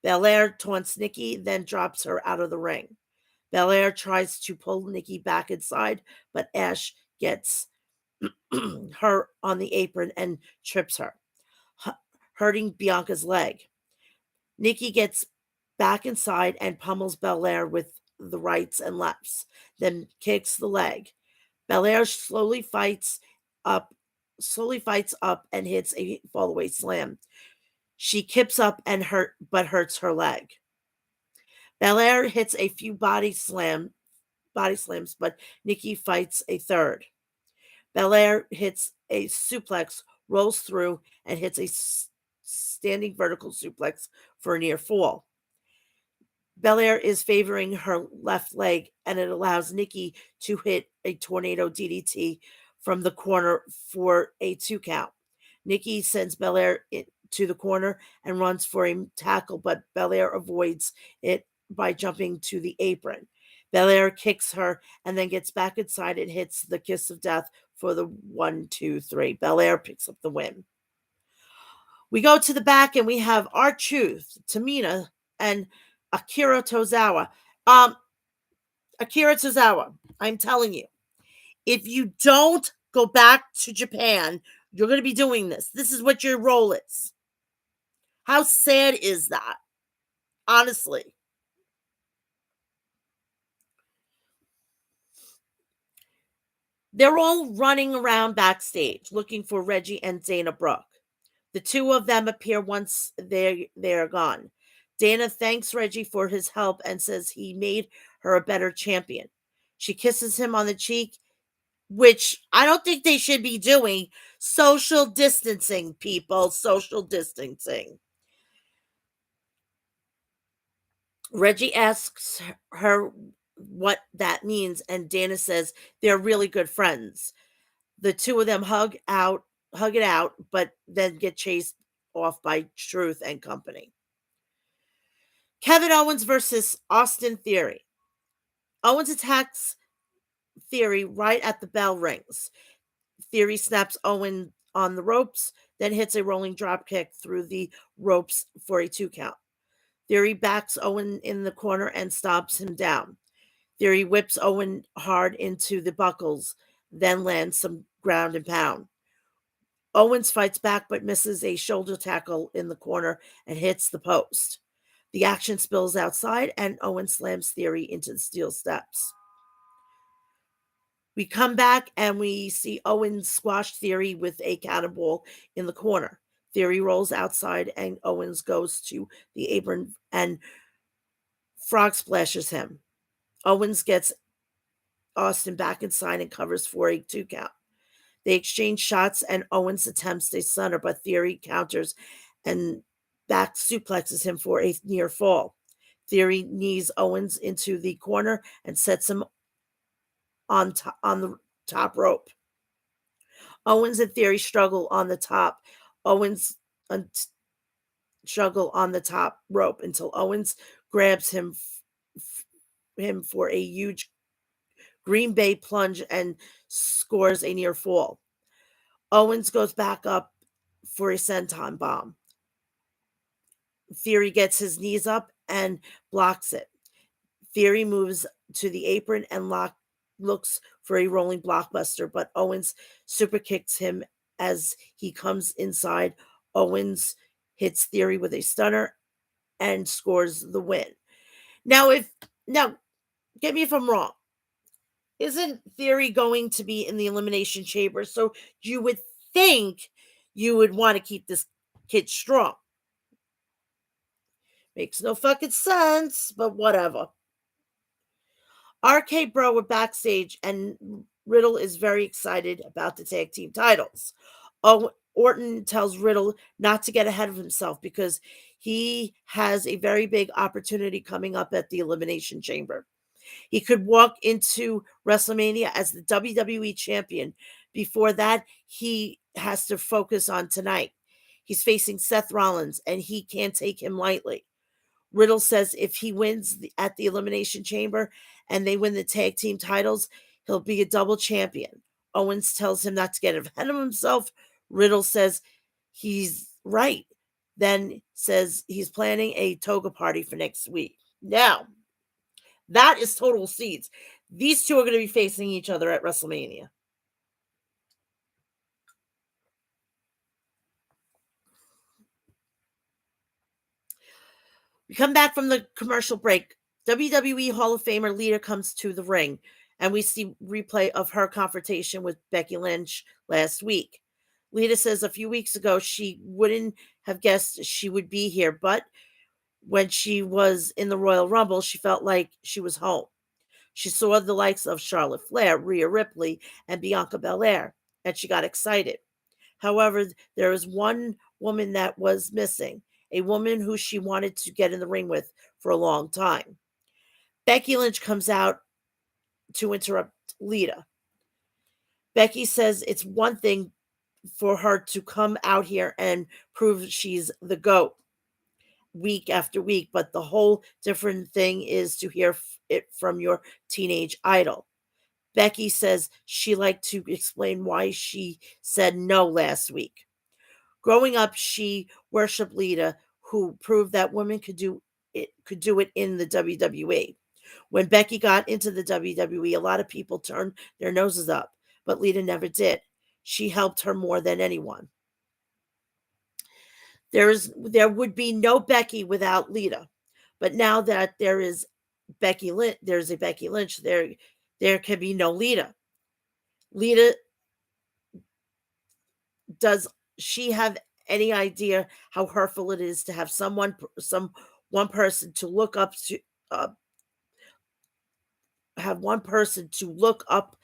Belair taunts Nikki, then drops her out of the ring. Belair tries to pull Nikki back inside, but Ash gets her on the apron and trips her, hurting Bianca's leg. Nikki gets back inside and pummels Belair with the rights and lefts, then kicks the leg. Belair slowly fights up and hits a fallaway slam. She kips up and hurts her leg. Belair hits a few body slams, but Nikki fights a third. Belair hits a suplex, rolls through, and hits a standing vertical suplex for a near fall. Belair is favoring her left leg, and it allows Nikki to hit a tornado DDT from the corner for a 2 count. Nikki sends Belair to the corner and runs for a tackle, but Belair avoids it by jumping to the apron. Belair kicks her and then gets back inside and hits the kiss of death for the 1, 2, 3. Belair picks up the win. We go to the back and we have R-Truth, Tamina, and Akira Tozawa. Akira Tozawa, I'm telling you, if you don't go back to Japan, you're going to be doing this. This is what your role is. How sad is that? Honestly. They're all running around backstage looking for Reggie and Dana Brooke. The two of them appear once they're gone. Dana thanks Reggie for his help and says he made her a better champion. She kisses him on the cheek, which I don't think they should be doing. Social distancing, people. Social distancing. Reggie asks her what that means, and Dana says they're really good friends. The two of them hug it out, but then get chased off by Truth and company. Kevin Owens versus Austin Theory. Owens attacks Theory right at the bell rings. Theory snaps Owen on the ropes, then hits a rolling drop kick through the ropes for a 2 count. Theory backs Owen in the corner and stomps him down. Theory whips Owen hard into the buckles, then lands some ground and pound. Owens fights back but misses a shoulder tackle in the corner and hits the post. The action spills outside and Owen slams Theory into the steel steps. We come back and we see Owen squash Theory with a cannonball in the corner. Theory rolls outside and Owens goes to the apron and frog splashes him. Owens gets Austin back inside and covers for a 2 count. They exchange shots and Owens attempts a stunner, but Theory counters and back suplexes him for a near fall. Theory knees Owens into the corner and sets him on the top rope. Owens and Theory struggle on the top. Owens struggle on the top rope until Owens grabs him for a huge Green Bay plunge and scores a near fall. Owens goes back up for a senton bomb. Theory gets his knees up and blocks it. Theory moves to the apron and looks for a rolling blockbuster, but Owens super kicks him as he comes inside. Owens hits Theory with a stunner and scores the win. Now, get me if I'm wrong. Isn't Theory going to be in the Elimination Chamber? So you would think you would want to keep this kid strong. Makes no fucking sense, but whatever. RK Bro are backstage, and Riddle is very excited about the tag team titles. Orton tells Riddle not to get ahead of himself because he has a very big opportunity coming up at the Elimination Chamber. He could walk into WrestleMania as the WWE champion. Before that, he has to focus on tonight. He's facing Seth Rollins, and he can't take him lightly. Riddle says if he wins at the Elimination Chamber and they win the tag team titles, he'll be a double champion. Owens tells him not to get ahead of himself. Riddle says he's right. Then says he's planning a toga party for next week. Now, that is total seeds. These two are going to be facing each other at WrestleMania. We come back from the commercial break. WWE Hall of Famer Lita comes to the ring, and we see replay of her confrontation with Becky Lynch last week. Lita says a few weeks ago she wouldn't have guessed she would be here, but when she was in the Royal Rumble, she felt like she was home. She saw the likes of Charlotte Flair, Rhea Ripley, and Bianca Belair, and she got excited. However, there is one woman that was missing, a woman who she wanted to get in the ring with for a long time. Becky Lynch comes out to interrupt Lita. Becky says it's one thing for her to come out here and prove she's the GOAT week after week, but the whole different thing is to hear it from your teenage idol. Becky says she liked to explain why she said no last week. Growing up, she worshipped Lita, who proved that women could do it in the WWE. When Becky got into the WWE, a lot of people turned their noses up, but Lita never did. She helped her more than anyone. There would be no Becky without Lita, but now that there is Becky Lynch, there's a Becky Lynch. There can be no Lita. Lita, does she have any idea how hurtful it is to have one person to look up to? Have one person to look up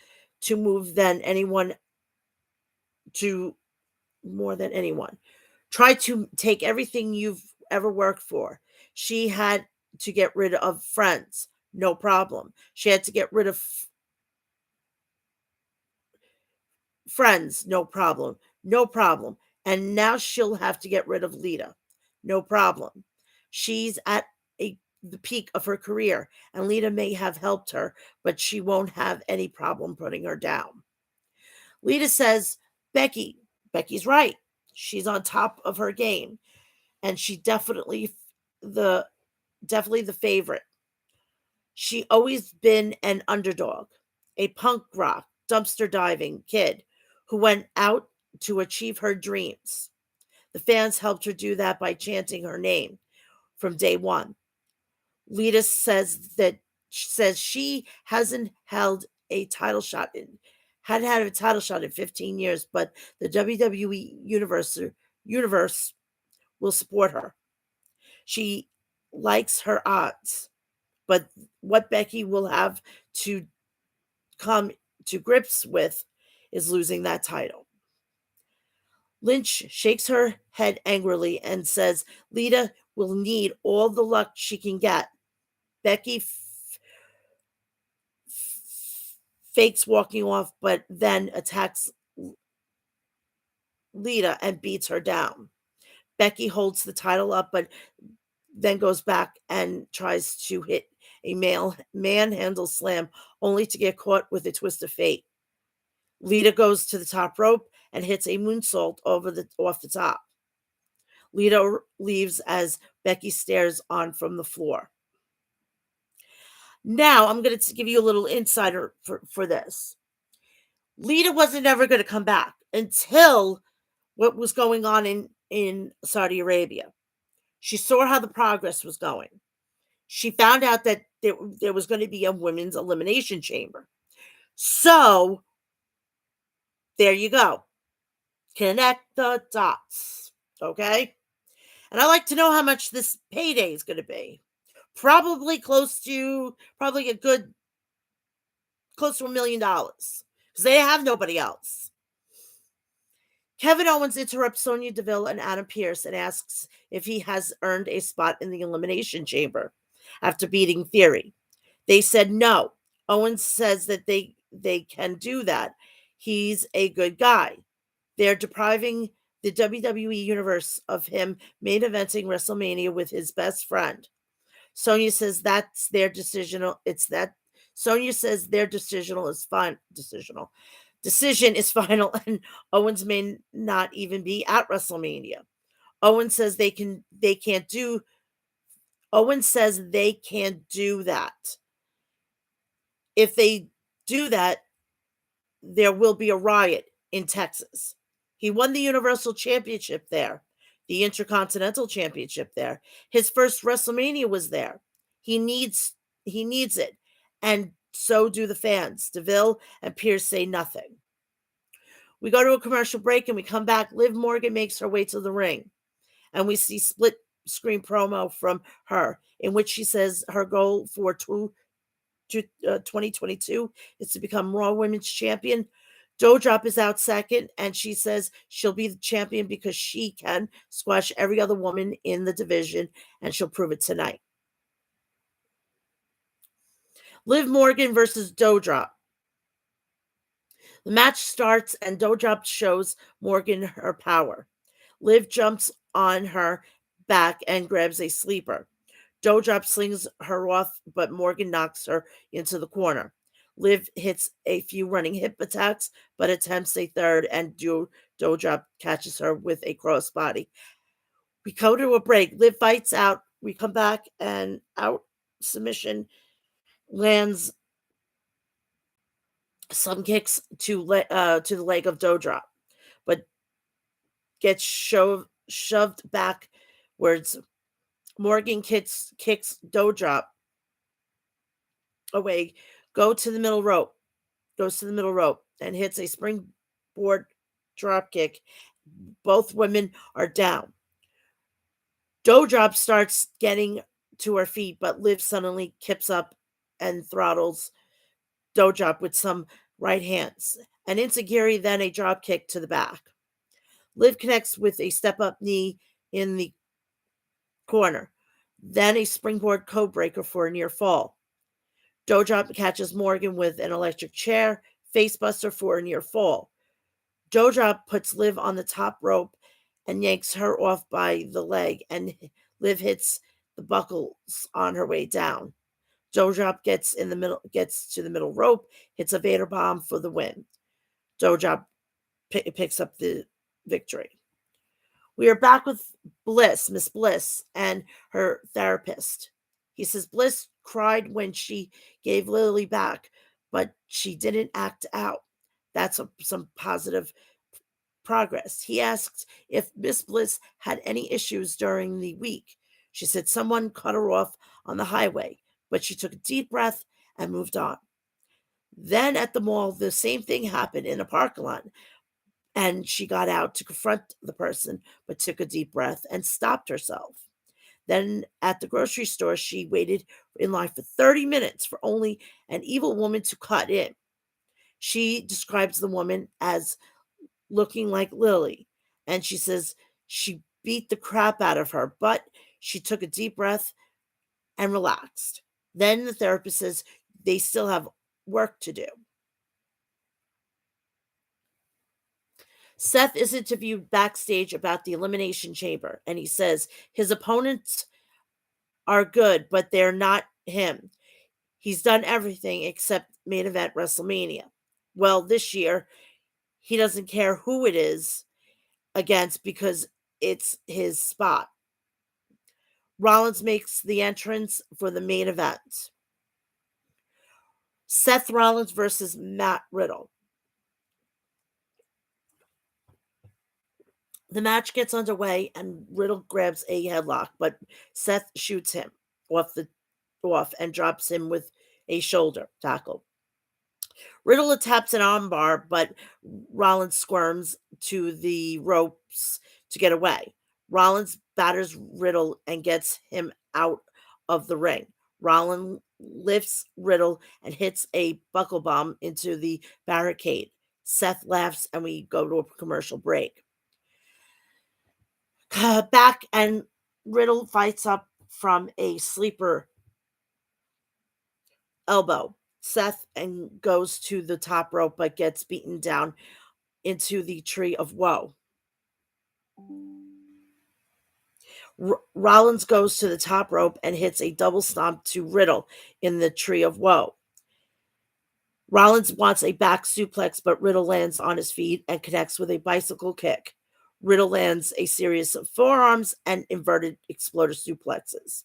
to move than anyone to more than anyone. Try to take everything you've ever worked for. She had to get rid of friends, no problem. She had to get rid of friends, no problem. No problem. And now she'll have to get rid of Lita. No problem. She's at the peak of her career, and Lita may have helped her, but she won't have any problem putting her down. Lita says, Becky's right. She's on top of her game, and she definitely the favorite. She always been an underdog, a punk rock, dumpster diving kid who went out to achieve her dreams. The fans helped her do that by chanting her name from day one. Lita says she hasn't held a title shot in had a title shot in 15 years, but the WWE universe will support her. She likes her odds, but what Becky will have to come to grips with is losing that title. Lynch shakes her head angrily and says Lita will need all the luck she can get. Becky fakes walking off, but then attacks Lita and beats her down. Becky holds the title up, but then goes back and tries to hit a manhandle slam, only to get caught with a twist of fate. Lita goes to the top rope and hits a moonsault off the top. Lita leaves as Becky stares on from the floor. Now, I'm going to give you a little insider for this. Lita wasn't ever going to come back until what was going on in Saudi Arabia. She saw how the progress was going. She found out that there was going to be a women's elimination chamber. So, there you go. Connect the dots. Okay? And I like to know how much this payday is going to be. Probably close to $1 million. Because they have nobody else. Kevin Owens interrupts Sonya Deville and Adam Pearce and asks if he has earned a spot in the Elimination Chamber after beating Theory. They said no. Owens says that they can do that. He's a good guy. They're depriving the WWE Universe of him main eventing WrestleMania with his best friend. Sonya says that's their decisional. Sonya says their decision is fine. Decision is final, and Owens may not even be at WrestleMania. Owens says they can't do that. If they do that, there will be a riot in Texas. He won the Universal Championship there, the Intercontinental Championship there. His first WrestleMania was there. He needs it, and so do the fans. Deville and Pearce say nothing. We go to a commercial break and we come back. Liv Morgan makes her way to the ring, and we see split screen promo from her in which she says her goal for 2022 is to become Raw Women's Champion. Doudrop is out second, and she says she'll be the champion because she can squash every other woman in the division, and she'll prove it tonight. Liv Morgan versus Doudrop. The match starts, and Doudrop shows Morgan her power. Liv jumps on her back and grabs a sleeper. Doudrop slings her off, but Morgan knocks her into the corner. Liv hits a few running hip attacks, but attempts a third, and Doudrop catches her with a crossbody. We go to a break. Liv fights out. We come back, and out submission lands some kicks to the leg of Doudrop, but gets shoved backwards. Morgan kicks Doudrop away. Goes to the middle rope, and hits a springboard drop kick. Both women are down. Doudrop starts getting to her feet, but Liv suddenly kips up and throttles Doudrop with some right hands. An enziguri, then a drop kick to the back. Liv connects with a step-up knee in the corner, then a springboard code breaker for a near fall. Doudrop catches Morgan with an electric chair, facebuster for a near fall. Doudrop puts Liv on the top rope and yanks her off by the leg, and Liv hits the buckles on her way down. Doudrop gets to the middle rope, hits a Vader bomb for the win. Doudrop picks up the victory. We are back with Miss Bliss, and her therapist. He says Bliss cried when she gave Lily back, but she didn't act out. That's some positive progress. He asked if Miss Bliss had any issues during the week. She said someone cut her off on the highway, but she took a deep breath and moved on. Then at the mall, the same thing happened in a parking lot, and she got out to confront the person, but took a deep breath and stopped herself. Then at the grocery store, she waited in line for 30 minutes for only an evil woman to cut in. She describes the woman as looking like Lily, and she says she beat the crap out of her, but she took a deep breath and relaxed. Then the therapist says they still have work to do. Seth is interviewed backstage about the Elimination Chamber, and he says his opponents are good, but they're not him. He's done everything except main event WrestleMania. Well, this year, he doesn't care who it is against because it's his spot. Rollins makes the entrance for the main event. Seth Rollins versus Matt Riddle. The match gets underway and Riddle grabs a headlock, but Seth shoots him off and drops him with a shoulder tackle. Riddle attempts an armbar, but Rollins squirms to the ropes to get away. Rollins batters Riddle and gets him out of the ring. Rollins lifts Riddle and hits a buckle bomb into the barricade. Seth laughs and we go to a commercial break. Back and Riddle fights up from a sleeper elbow. Seth and goes to the top rope but gets beaten down into the tree of woe. Rollins goes to the top rope and hits a double stomp to Riddle in the tree of woe. Rollins wants a back suplex, but Riddle lands on his feet and connects with a bicycle kick. Riddle lands a series of forearms and inverted exploder suplexes.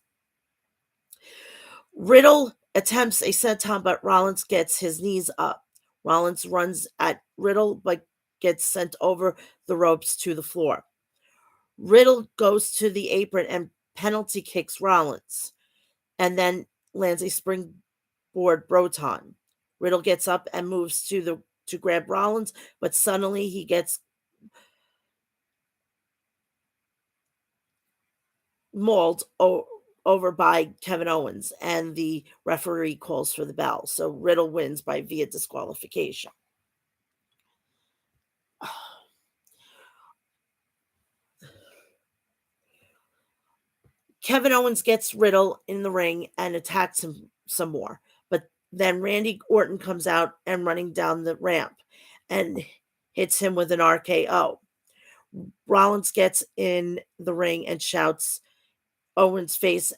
Riddle attempts a senton, but Rollins gets his knees up. Rollins runs at Riddle, but gets sent over the ropes to the floor. Riddle goes to the apron and penalty kicks Rollins, and then lands a springboard Broton. Riddle gets up and moves to grab Rollins, but suddenly he gets mauled over by Kevin Owens, and the referee calls for the bell. So Riddle wins by via disqualification. Kevin Owens gets Riddle in the ring and attacks him some more. But then Randy Orton comes out and running down the ramp and hits him with an RKO. Rollins gets in the ring and shouts Orton's face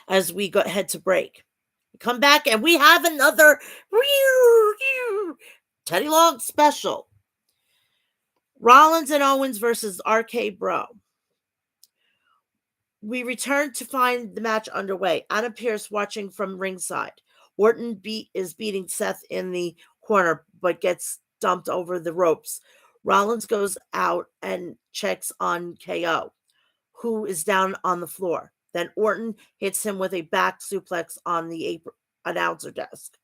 as we head to break. We come back and we have another Teddy Long special. Rollins and Owens versus RK Bro. We return to find the match underway. Adam Pearce watching from ringside. Orton is beating Seth in the corner, but gets dumped over the ropes. Rollins goes out and checks on KO, who is down on the floor. Then Orton hits him with a back suplex on the announcer desk.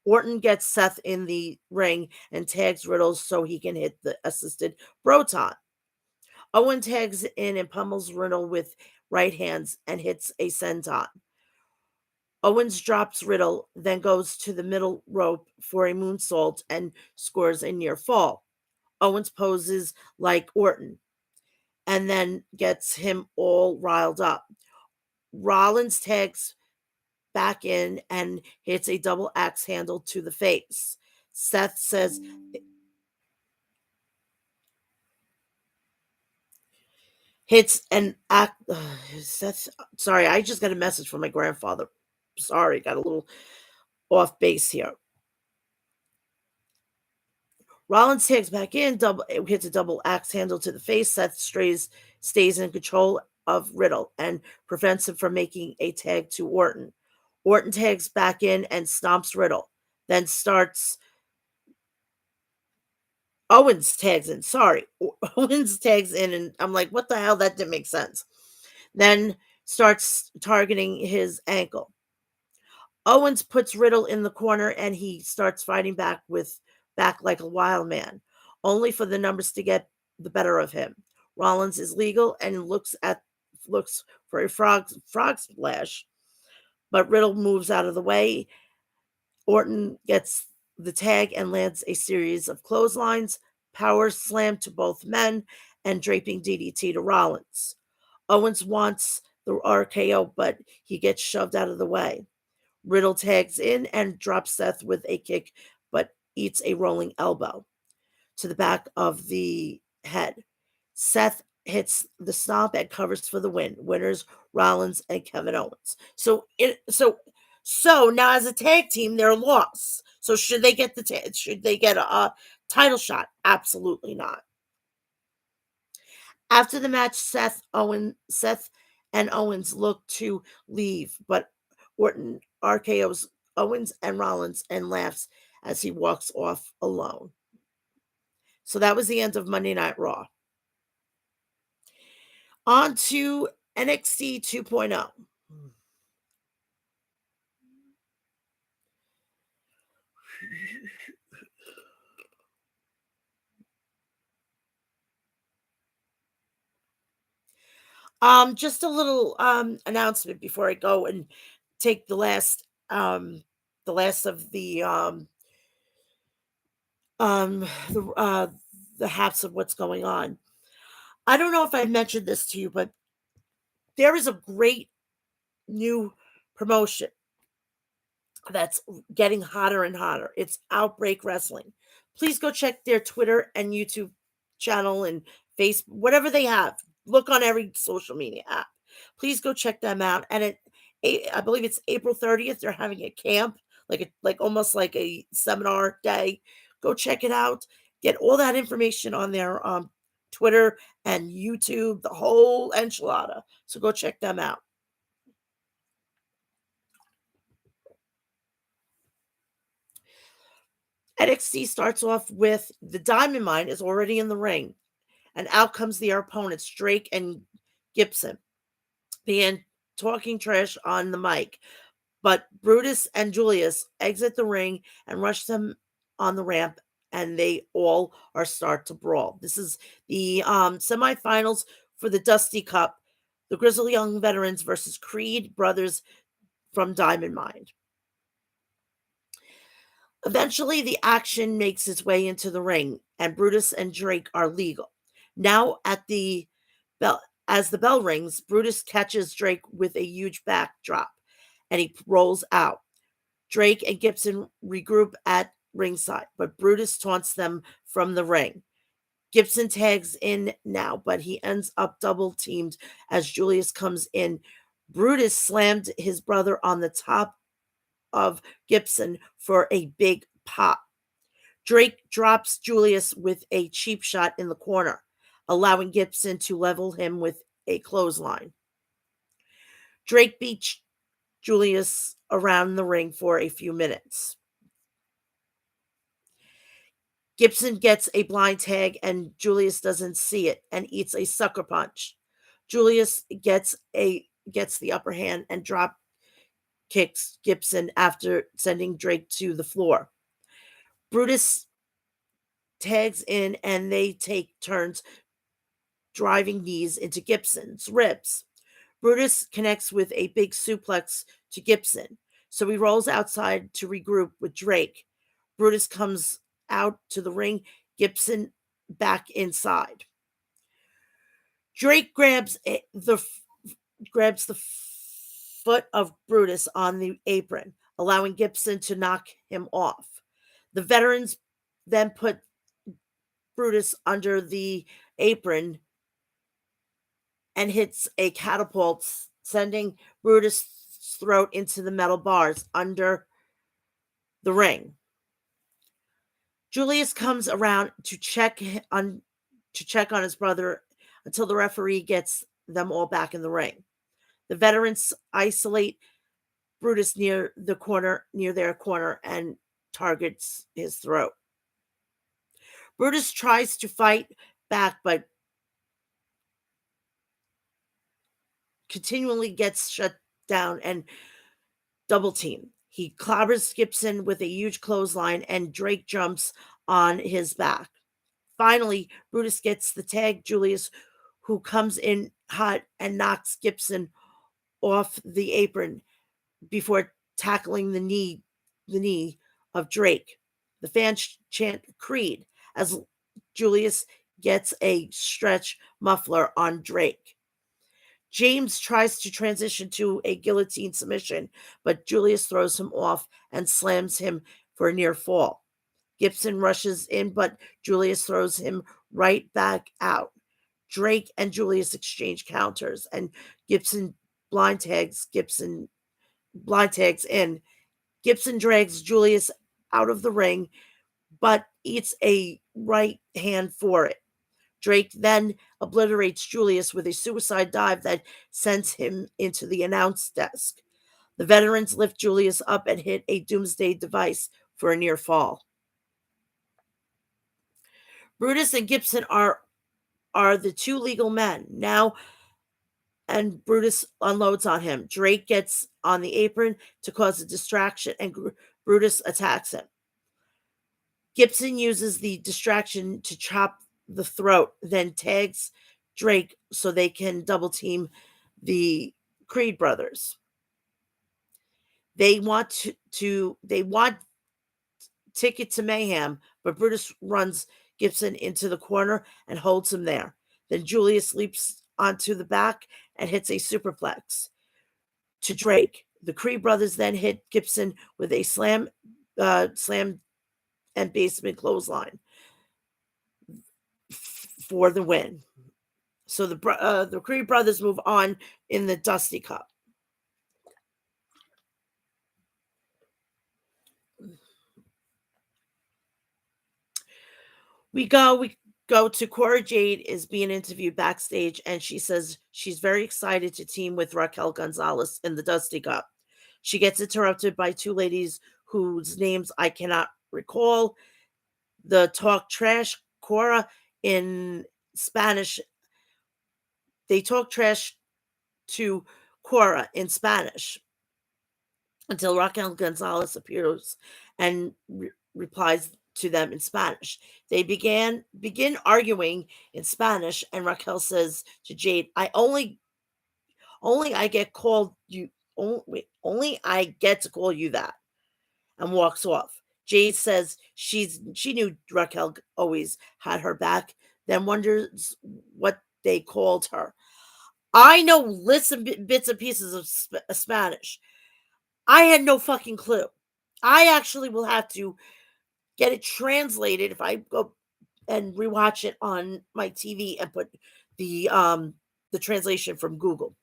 Orton gets Seth in the ring and tags Riddle so he can hit the assisted Broton. Owen tags in and pummels Riddle with right hands and hits a senton. Owens drops Riddle, then goes to the middle rope for a moonsault and scores a near fall. Owens poses like Orton and then gets him all riled up. Rollins tags back in and hits a double axe handle to the face. Seth says hits an act. Seth, sorry, I just got a message from my grandfather. Sorry, got a little off base here. Rollins tags back in, hits a double axe handle to the face. Seth stays in control of Riddle and prevents him from making a tag to Orton. Orton tags back in and stomps Riddle. Then Owens tags in. Sorry. Owens tags in, and I'm like, what the hell? That didn't make sense. Then starts targeting his ankle. Owens puts Riddle in the corner, and he starts fighting back with back like a wild man, only for the numbers to get the better of him. Rollins is legal and looks for a frog splash, but Riddle moves out of the way. Orton gets the tag and lands a series of clotheslines, power slam to both men, and draping DDT to Rollins. Owens wants the RKO, but he gets shoved out of the way. Riddle tags in and drops Seth with a kick, but eats a rolling elbow to the back of the head. Seth hits the stomp and covers for the win. Winners Rollins and Kevin Owens. So now as a tag team, they're lost. So should they get should they get a title shot? Absolutely not. After the match, Seth and Owens look to leave, but Orton RKO's Owens and Rollins and laughs as he walks off alone. So that was the end of Monday Night Raw. On to NXT 2.0. Just a little announcement before I go and take the last of the the halves of what's going on. I don't know if I mentioned this to you, but there is a great new promotion that's getting hotter and hotter. It's Outbreak Wrestling. Please go check their Twitter and YouTube channel and Facebook, whatever they have. Look on every social media app. Please go check them out. And I believe it's April 30th. They're having a camp, like almost like a seminar day. Go check it out. Get all that information on their Twitter and YouTube, the whole enchilada. So go check them out. NXT starts off with the Diamond Mine is already in the ring, and out comes their opponents, Drake and Gibson, being talking trash on the mic. But Brutus and Julius exit the ring and rush them on the ramp, and they all are start to brawl. This is the semifinals for the Dusty Cup, the Grizzly Young Veterans versus Creed Brothers from Diamond Mine. Eventually, the action makes its way into the ring, and Brutus and Drake are legal. Now, as the bell rings, Brutus catches Drake with a huge backdrop, and he rolls out. Drake and Gibson regroup at ringside, but Brutus taunts them from the ring. Gibson tags in now, but he ends up double teamed as Julius comes in. Brutus slammed his brother on the top of Gibson for a big pop. Drake drops Julius with a cheap shot in the corner, allowing Gibson to level him with a clothesline. Drake beats Julius around the ring for a few minutes. Gibson gets a blind tag and Julius doesn't see it and eats a sucker punch. Julius gets the upper hand and drop kicks Gibson after sending Drake to the floor. Brutus tags in and they take turns driving knees into Gibson's ribs. Brutus connects with a big suplex to Gibson, so he rolls outside to regroup with Drake. Brutus comes out to the ring, Gibson back inside. Drake grabs the foot of Brutus on the apron, allowing Gibson to knock him off. The veterans then put Brutus under the apron and hits a catapult, sending Brutus' throat into the metal bars under the ring. Julius comes around to check on his brother until the referee gets them all back in the ring. The veterans isolate Brutus near their corner, and targets his throat. Brutus tries to fight back, but continually gets shut down and double team. He clobbers Gibson with a huge clothesline, and Drake jumps on his back. Finally, Brutus gets the tag Julius, who comes in hot and knocks Gibson off the apron before tackling the knee of Drake. The fans chant Creed as Julius gets a stretch muffler on Drake. James tries to transition to a guillotine submission, but Julius throws him off and slams him for a near fall. Gibson rushes in, but Julius throws him right back out. Drake and Julius exchange counters, and Gibson blind tags in. Gibson drags Julius out of the ring, but eats a right hand for it. Drake then obliterates Julius with a suicide dive that sends him into the announce desk. The veterans lift Julius up and hit a doomsday device for a near fall. Brutus and Gibson are the two legal men now, and Brutus unloads on him. Drake gets on the apron to cause a distraction, and Brutus attacks him. Gibson uses the distraction to chop the throat, then tags Drake so they can double team the Creed brothers. They want ticket to mayhem, but Brutus runs Gibson into the corner and holds him there. Then Julius leaps onto the back and hits a superplex to Drake. The Creed brothers then hit Gibson with a slam and basement clothesline for the win. So the Creed brothers move on in the Dusty Cup. We go to Cora Jade is being interviewed backstage, and she says she's very excited to team with Raquel Gonzalez in the Dusty Cup. She gets interrupted by two ladies whose names I cannot recall. The talk trash Cora in Spanish. They talk trash to Cora in Spanish until Raquel Gonzalez appears and replies to them in Spanish. They begin arguing in Spanish, and Raquel says to Jade, "I only I get called you only I get to call you that," and walks off. Jade says she knew Raquel always had her back, then wonders what they called her. I know bits and pieces of Spanish. I had no fucking clue. I actually will have to get it translated if I go and rewatch it on my TV and put the translation from Google.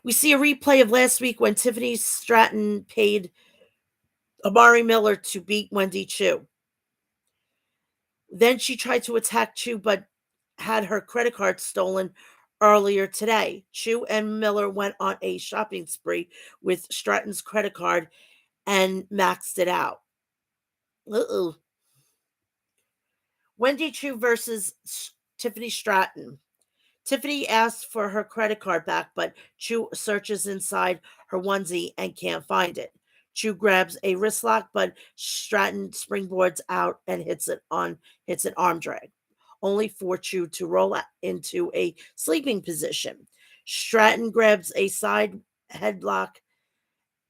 We see a replay of last week when Tiffany Stratton paid Amari Miller to beat Wendy Chu. Then she tried to attack Chu, but had her credit card stolen earlier today. Chu and Miller went on a shopping spree with Stratton's credit card and maxed it out. Wendy Chu versus Tiffany Stratton. Tiffany asks for her credit card back, but Chu searches inside her onesie and can't find it. Chu grabs a wrist lock, but Stratton springboards out and hits an arm drag, only for Chu to roll into a sleeping position. Stratton grabs a side headlock,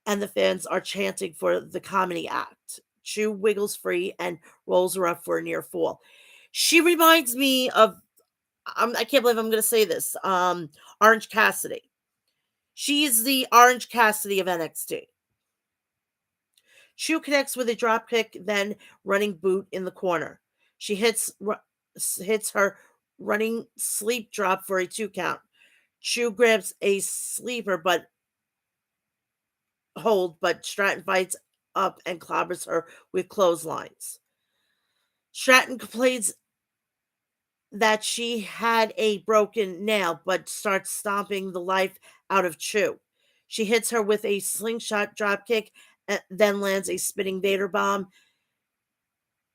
and the fans are chanting for the comedy act. Chu wiggles free and rolls her up for a near fall. She reminds me of, I can't believe I'm going to say this, Orange Cassidy. She is the Orange Cassidy of NXT. Chu connects with a dropkick, then running boot in the corner. She hits her running sleep drop for a 2 count. Chu grabs a sleeper but Stratton fights up and clobbers her with clotheslines. Stratton complains that she had a broken nail, but starts stomping the life out of Chu. She hits her with a slingshot dropkick, then lands a spinning Vader bomb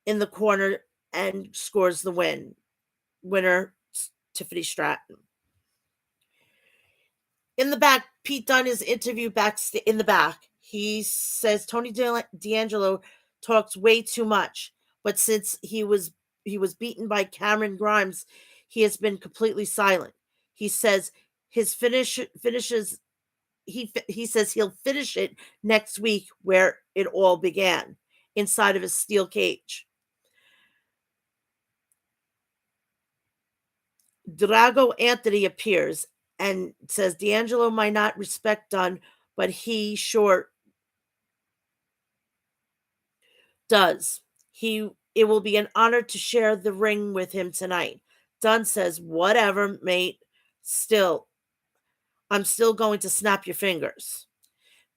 in the corner and scores the win. Winner, Tiffany Stratton. In the back, Pete Dunne is interviewed in the back. He says Tony D'Angelo talks way too much, but since he was beaten by Cameron Grimes, he has been completely silent. He says his finishes he says he'll finish it next week where it all began, inside of a steel cage. Drago Anthony appears and says D'Angelo might not respect Dunn, but he sure does. It will be an honor to share the ring with him tonight. Dunn says, "Whatever, mate. Still, I'm still going to snap your fingers."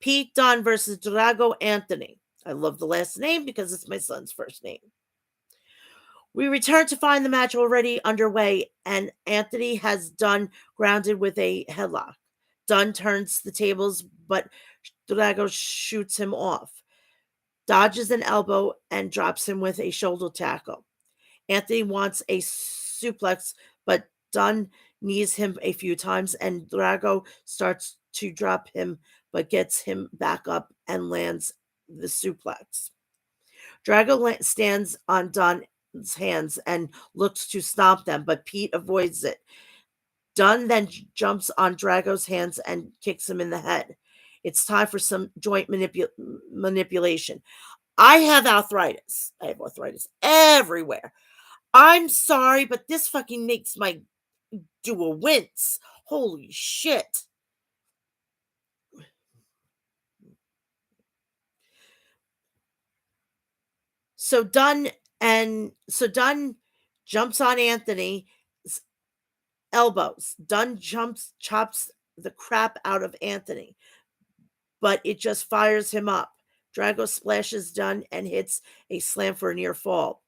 Pete Dunne versus Drago Anthony. I love the last name because it's my son's first name. We return to find the match already underway, and Anthony has Dunn grounded with a headlock. Dunn turns the tables, but Drago shoots him off, dodges an elbow, and drops him with a shoulder tackle. Anthony wants a suplex, but Dunn knees him a few times, and Drago starts to drop him, but gets him back up and lands the suplex. Drago stands on Dunn's hands and looks to stomp them, but Pete avoids it. Dunn then jumps on Drago's hands and kicks him in the head. It's time for some joint manipulation. I have arthritis. I have arthritis everywhere. I'm sorry, but this fucking makes my duo wince. Holy shit. So Dunn jumps on Anthony's elbows. Dunn chops the crap out of Anthony, but it just fires him up. Drago splashes Dunn and hits a slam for a near fall.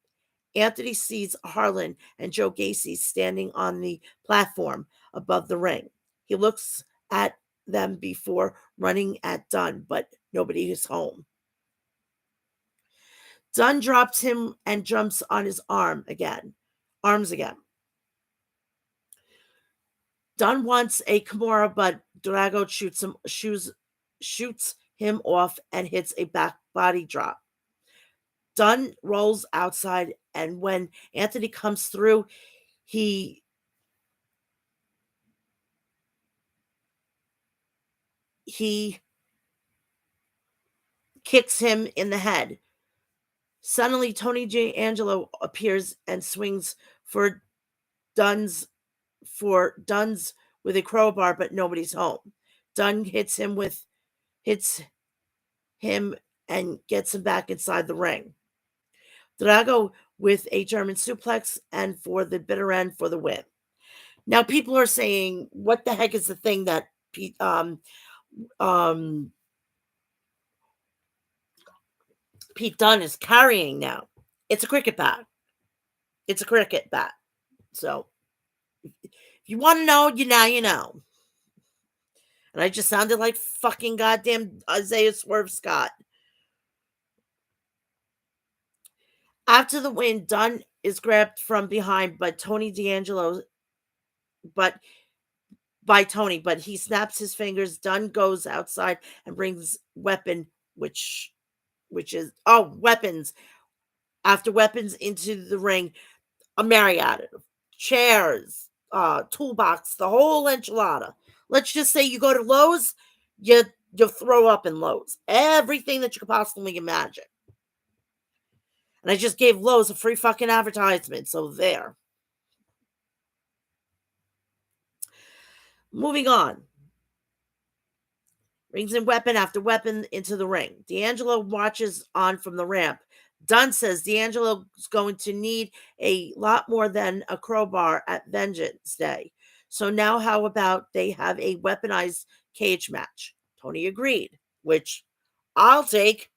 Anthony sees Harlan and Joe Gacy standing on the platform above the ring. He looks at them before running at Dunn, but nobody is home. Dunn drops him and jumps on his arms again. Dunn wants a Kimura, but Drago shoots him off and hits a back body drop. Dunn rolls outside, and when Anthony comes through, he kicks him in the head. Suddenly, Tony D'Angelo appears and swings for Dunn's with a crowbar, but nobody's home. Dunn hits him and gets him back inside the ring. Drago with a German suplex and for the bitter end for the win. Now people are saying, what the heck is the thing that Pete Dunne is carrying now? It's a cricket bat. So if you want to know, you know. And I just sounded like fucking goddamn Isaiah Swerve Scott. After the win, Dunn is grabbed from behind by Tony, but he snaps his fingers. Dunn goes outside and brings weapon, which is weapons. After weapons into the ring, a myriad of chairs, toolbox, the whole enchilada. Let's just say you go to Lowe's, you'll throw up in Lowe's. Everything that you could possibly imagine. And I just gave Lowe's a free fucking advertisement, so there. Moving on. Brings in weapon after weapon into the ring. D'Angelo watches on from the ramp. Dunn says D'Angelo is going to need a lot more than a crowbar at Vengeance Day. So now how about they have a weaponized cage match? Tony agreed, which I'll take.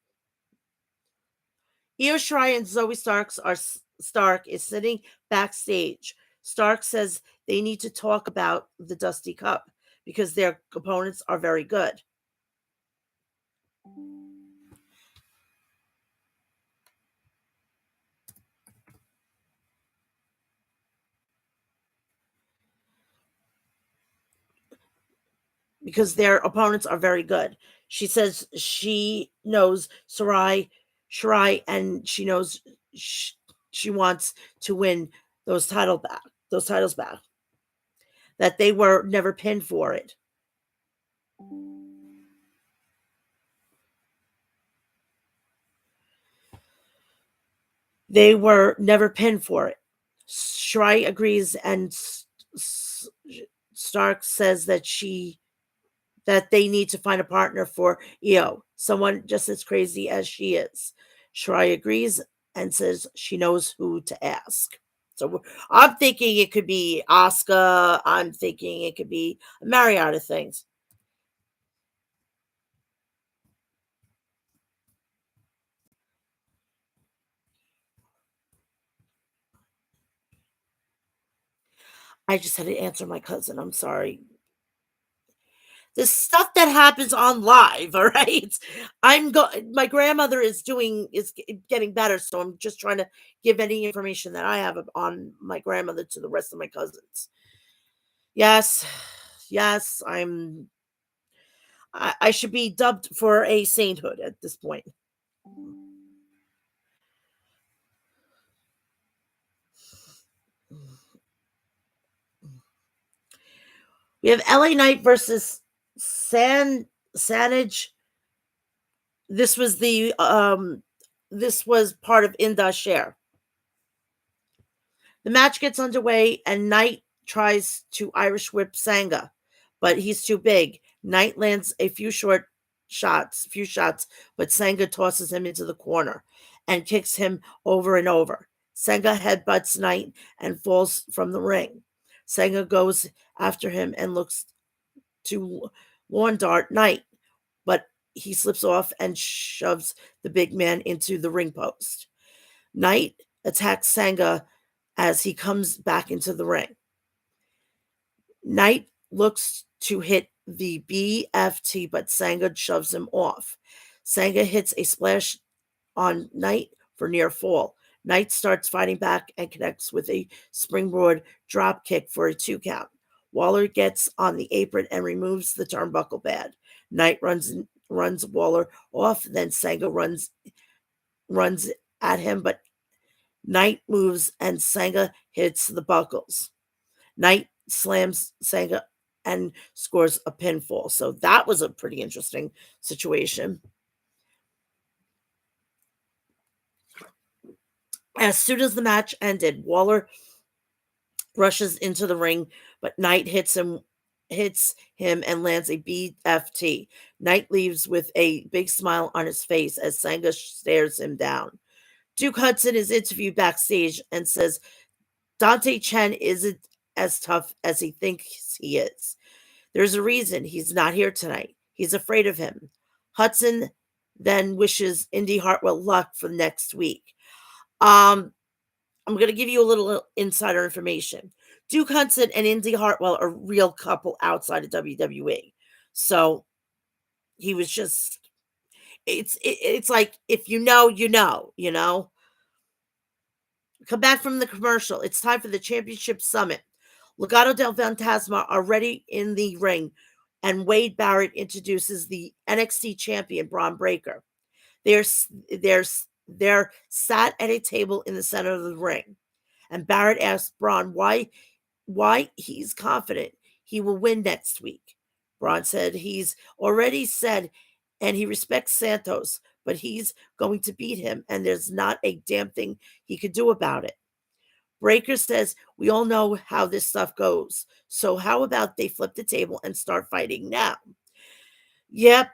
Io Shirai and Zoe Stark is sitting backstage. Stark says they need to talk about the Dusty Cup because their opponents are very good. Because their opponents are very good. She says she knows Shirai, and she knows she wants to win those titles back. That they were never pinned for it. They were never pinned for it. Shirai agrees, and Stark says that they need to find a partner for Io, someone just as crazy as she is. Shirai agrees and says she knows who to ask. So I'm thinking it could be Asuka. I'm thinking it could be a myriad of things. I just had to answer my cousin. I'm sorry. The stuff that happens on live, all right? My grandmother is getting better, so I'm just trying to give any information that I have on my grandmother to the rest of my cousins. Yes. Yes, I should be dubbed for a sainthood at this point. We have LA Knight versus Sanage. This was this was part of Indus Share. The match gets underway, and Knight tries to Irish whip Sanga, but he's too big. Knight lands a few shots, but Sanga tosses him into the corner and kicks him over and over. Sanga headbutts Knight and falls from the ring. Sanga goes after him and looks to lawn dart Knight, but he slips off and shoves the big man into the ring post. Knight attacks Sanga as he comes back into the ring. Knight looks to hit the BFT, but Sanga shoves him off. Sanga hits a splash on Knight for near fall. Knight starts fighting back and connects with a springboard drop kick for a 2 count. Waller gets on the apron and removes the turnbuckle pad. Knight runs Waller off, then Sanga runs at him, but Knight moves and Sanga hits the buckles. Knight slams Sanga and scores a pinfall. So that was a pretty interesting situation. As soon as the match ended, Waller rushes into the ring, but Knight hits him and lands a BFT. Knight leaves with a big smile on his face as Sanga stares him down. Duke Hudson is interviewed backstage and says Dante Chen isn't as tough as he thinks he is. There's a reason he's not here tonight. He's afraid of him. Hudson then wishes Indy Hartwell luck for next week. I'm going to give you a little insider information. Duke Hudson and Indy Hartwell are a real couple outside of WWE. So he was just, it's like, if you know, you know. Come back from the commercial. It's time for the Championship Summit. Legado del Fantasma are ready in the ring, and Wade Barrett introduces the NXT champion, Braun Breaker. They're sat at a table in the center of the ring, and Barrett asks Braun why he's confident he will win next week. Braun said he's already said, and he respects Santos, but he's going to beat him, and there's not a damn thing he could do about it. Breaker says, we all know how this stuff goes, so how about they flip the table and start fighting now? Yep.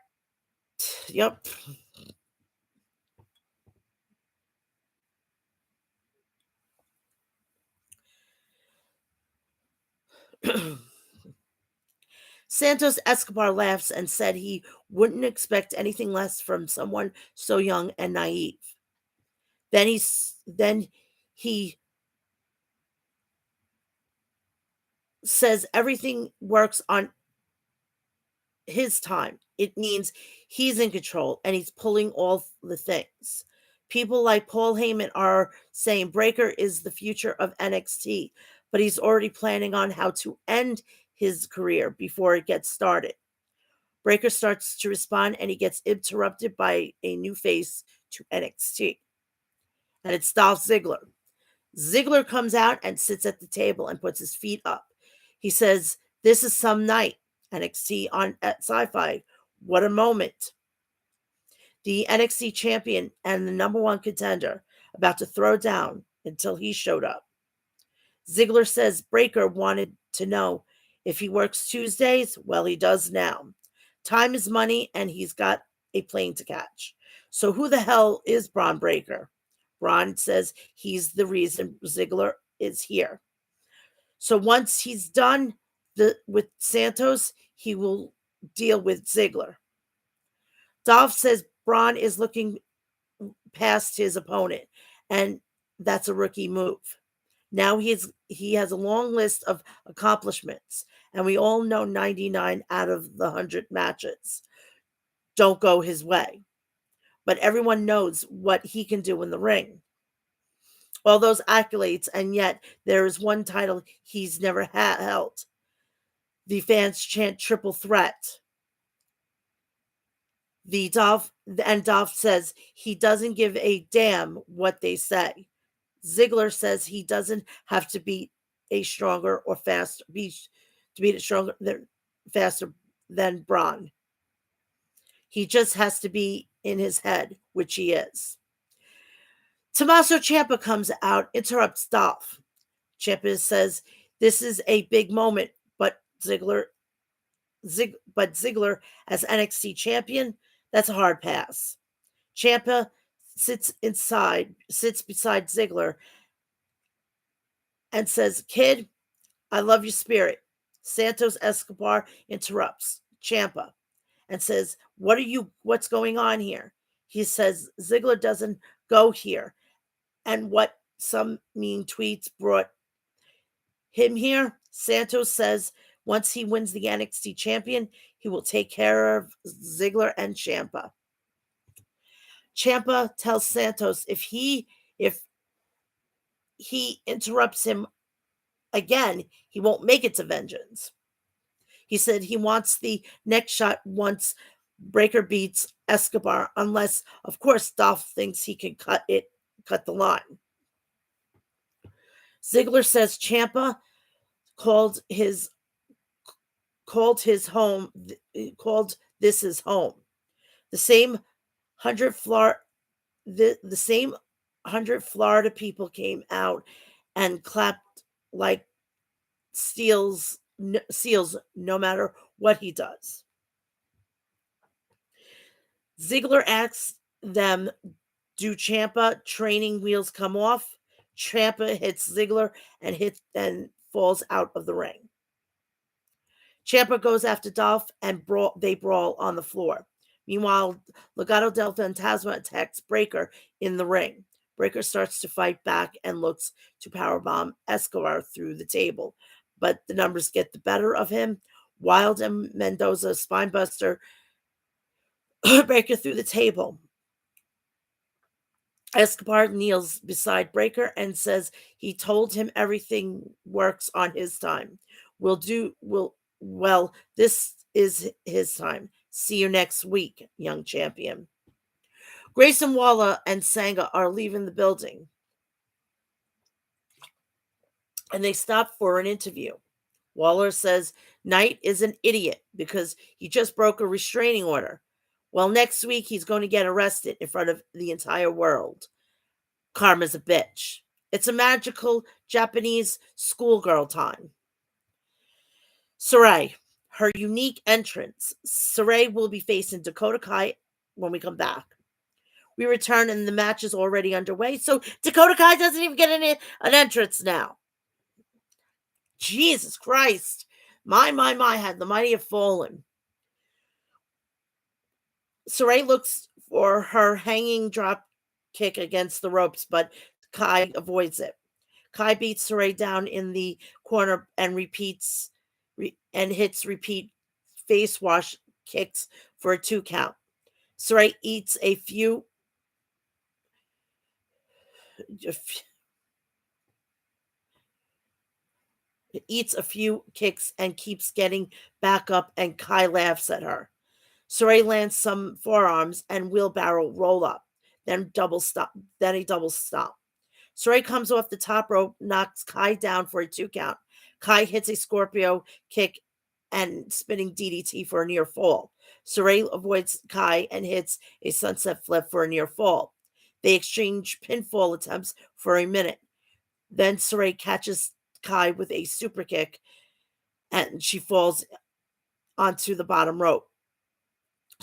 Santos Escobar laughs and said he wouldn't expect anything less from someone so young and naive. Then he says everything works on his time. It means he's in control and he's pulling all the things. People like Paul Heyman are saying Breaker is the future of NXT, but he's already planning on how to end his career before it gets started. Breaker starts to respond, and he gets interrupted by a new face to NXT. And it's Dolph Ziggler. Ziggler comes out and sits at the table and puts his feet up. He says, "This is some night. NXT on at Sci-Fi. What a moment." The NXT champion and the number one contender about to throw down until he showed up. Ziggler says Breaker wanted to know if he works Tuesdays. Well, he does now. Time is money, and he's got a plane to catch. So who the hell is Braun Breaker? Braun says he's the reason Ziggler is here. So once he's done with Santos, he will deal with Ziggler. Dolph says Braun is looking past his opponent, and that's a rookie move. Now he has a long list of accomplishments, and we all know 99 out of the 100 matches don't go his way. But everyone knows what he can do in the ring. All those accolades, and yet there is one title he's never held. The fans chant triple threat. Dolph says he doesn't give a damn what they say. Ziggler says he doesn't have to beat a stronger or faster to beat it faster than Braun. He just has to be in his head, which he is. Tommaso Ciampa comes out, interrupts Dolph. Ciampa says this is a big moment, but Ziggler as NXT champion, that's a hard pass. Ciampa sits beside Ziggler and says, "Kid, I love your spirit." Santos Escobar interrupts Ciampa and says, "What's going on here?" He says Ziggler doesn't go here, and what some mean tweets brought him here. Santos says once he wins the NXT champion, he will take care of Ziggler and Ciampa. Ciampa tells Santos if he interrupts him again, he won't make it to Vengeance. He said he wants the next shot once Breaker beats Escobar, unless, of course, Dolph thinks he can cut the line. Ziggler says Ciampa called this his home. The same 100 Florida people came out and clapped like seals no matter what he does. Ziggler asks them, do Ciampa training wheels come off? Ciampa hits Ziggler and falls out of the ring. Ciampa goes after Dolph and they brawl on the floor. Meanwhile, Legado del Fantasma attacks Breaker in the ring. Breaker starts to fight back and looks to powerbomb Escobar through the table, but the numbers get the better of him. Wilde and Mendoza spinebuster Breaker through the table. Escobar kneels beside Breaker and says he told him everything works on his time. This is his time. See you next week, young champion. Grayson Waller and Sanga are leaving the building, and they stop for an interview. Waller says Knight is an idiot because he just broke a restraining order. Well, next week he's going to get arrested in front of the entire world. Karma's a bitch. It's a magical Japanese schoolgirl time. Sarai, her unique entrance. Sarai will be facing Dakota Kai when we come back. We return and the match is already underway, so Dakota Kai doesn't even get an entrance now. Jesus Christ. My, had the mighty have fallen. Sarai looks for her hanging drop kick against the ropes, but Kai avoids it. Kai beats Sarai down in the corner and hits repeat face wash kicks for a 2 count. Sarai eats a few kicks and keeps getting back up, and Kai laughs at her. Saray lands some forearms and wheelbarrow roll up, then double stop, then a double stomp. Saray comes off the top rope, knocks Kai down for a 2 count. Kai hits a Scorpio kick and spinning DDT for a near fall. Saray avoids Kai and hits a sunset flip for a near fall. They exchange pinfall attempts for a minute. Then Saray catches Kai with a super kick and she falls onto the bottom rope.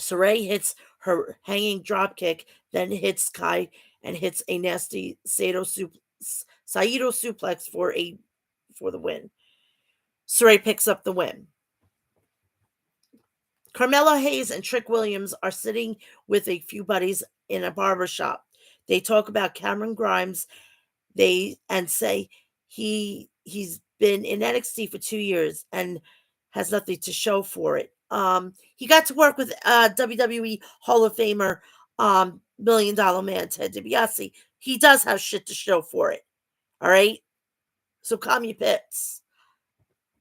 Saray hits her hanging drop kick, then hits Kai and hits a nasty Saito suplex for the win. Saray picks up the win. Carmelo Hayes and Trick Williams are sitting with a few buddies in a barber shop. They talk about Cameron Grimes. They say he's been in NXT for 2 years and has nothing to show for it. He got to work with WWE Hall of Famer $1 Million Man Ted DiBiase. He does have shit to show for it. All right? So calm your pits.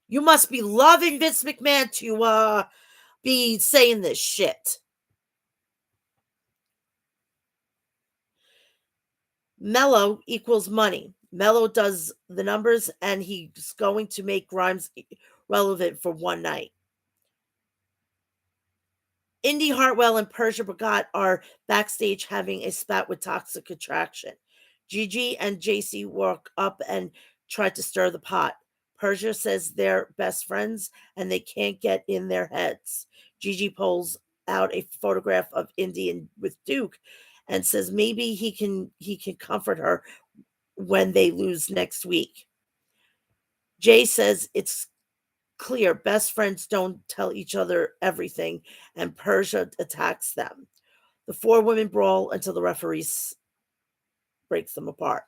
You must be loving Vince McMahon to be saying this shit. Mello equals money. Mello does the numbers and he's going to make Grimes relevant for one night. Indy Hartwell and Persia Bagat are backstage having a spat with Toxic Attraction. Gigi and JC walk up and try to stir the pot. Persia says they're best friends and they can't get in their heads. Gigi pulls out a photograph of Indy with Duke and says maybe he can comfort her when they lose next week. Jay says it's clear best friends don't tell each other everything, and Persia attacks them. The 4 women brawl until the referee breaks them apart.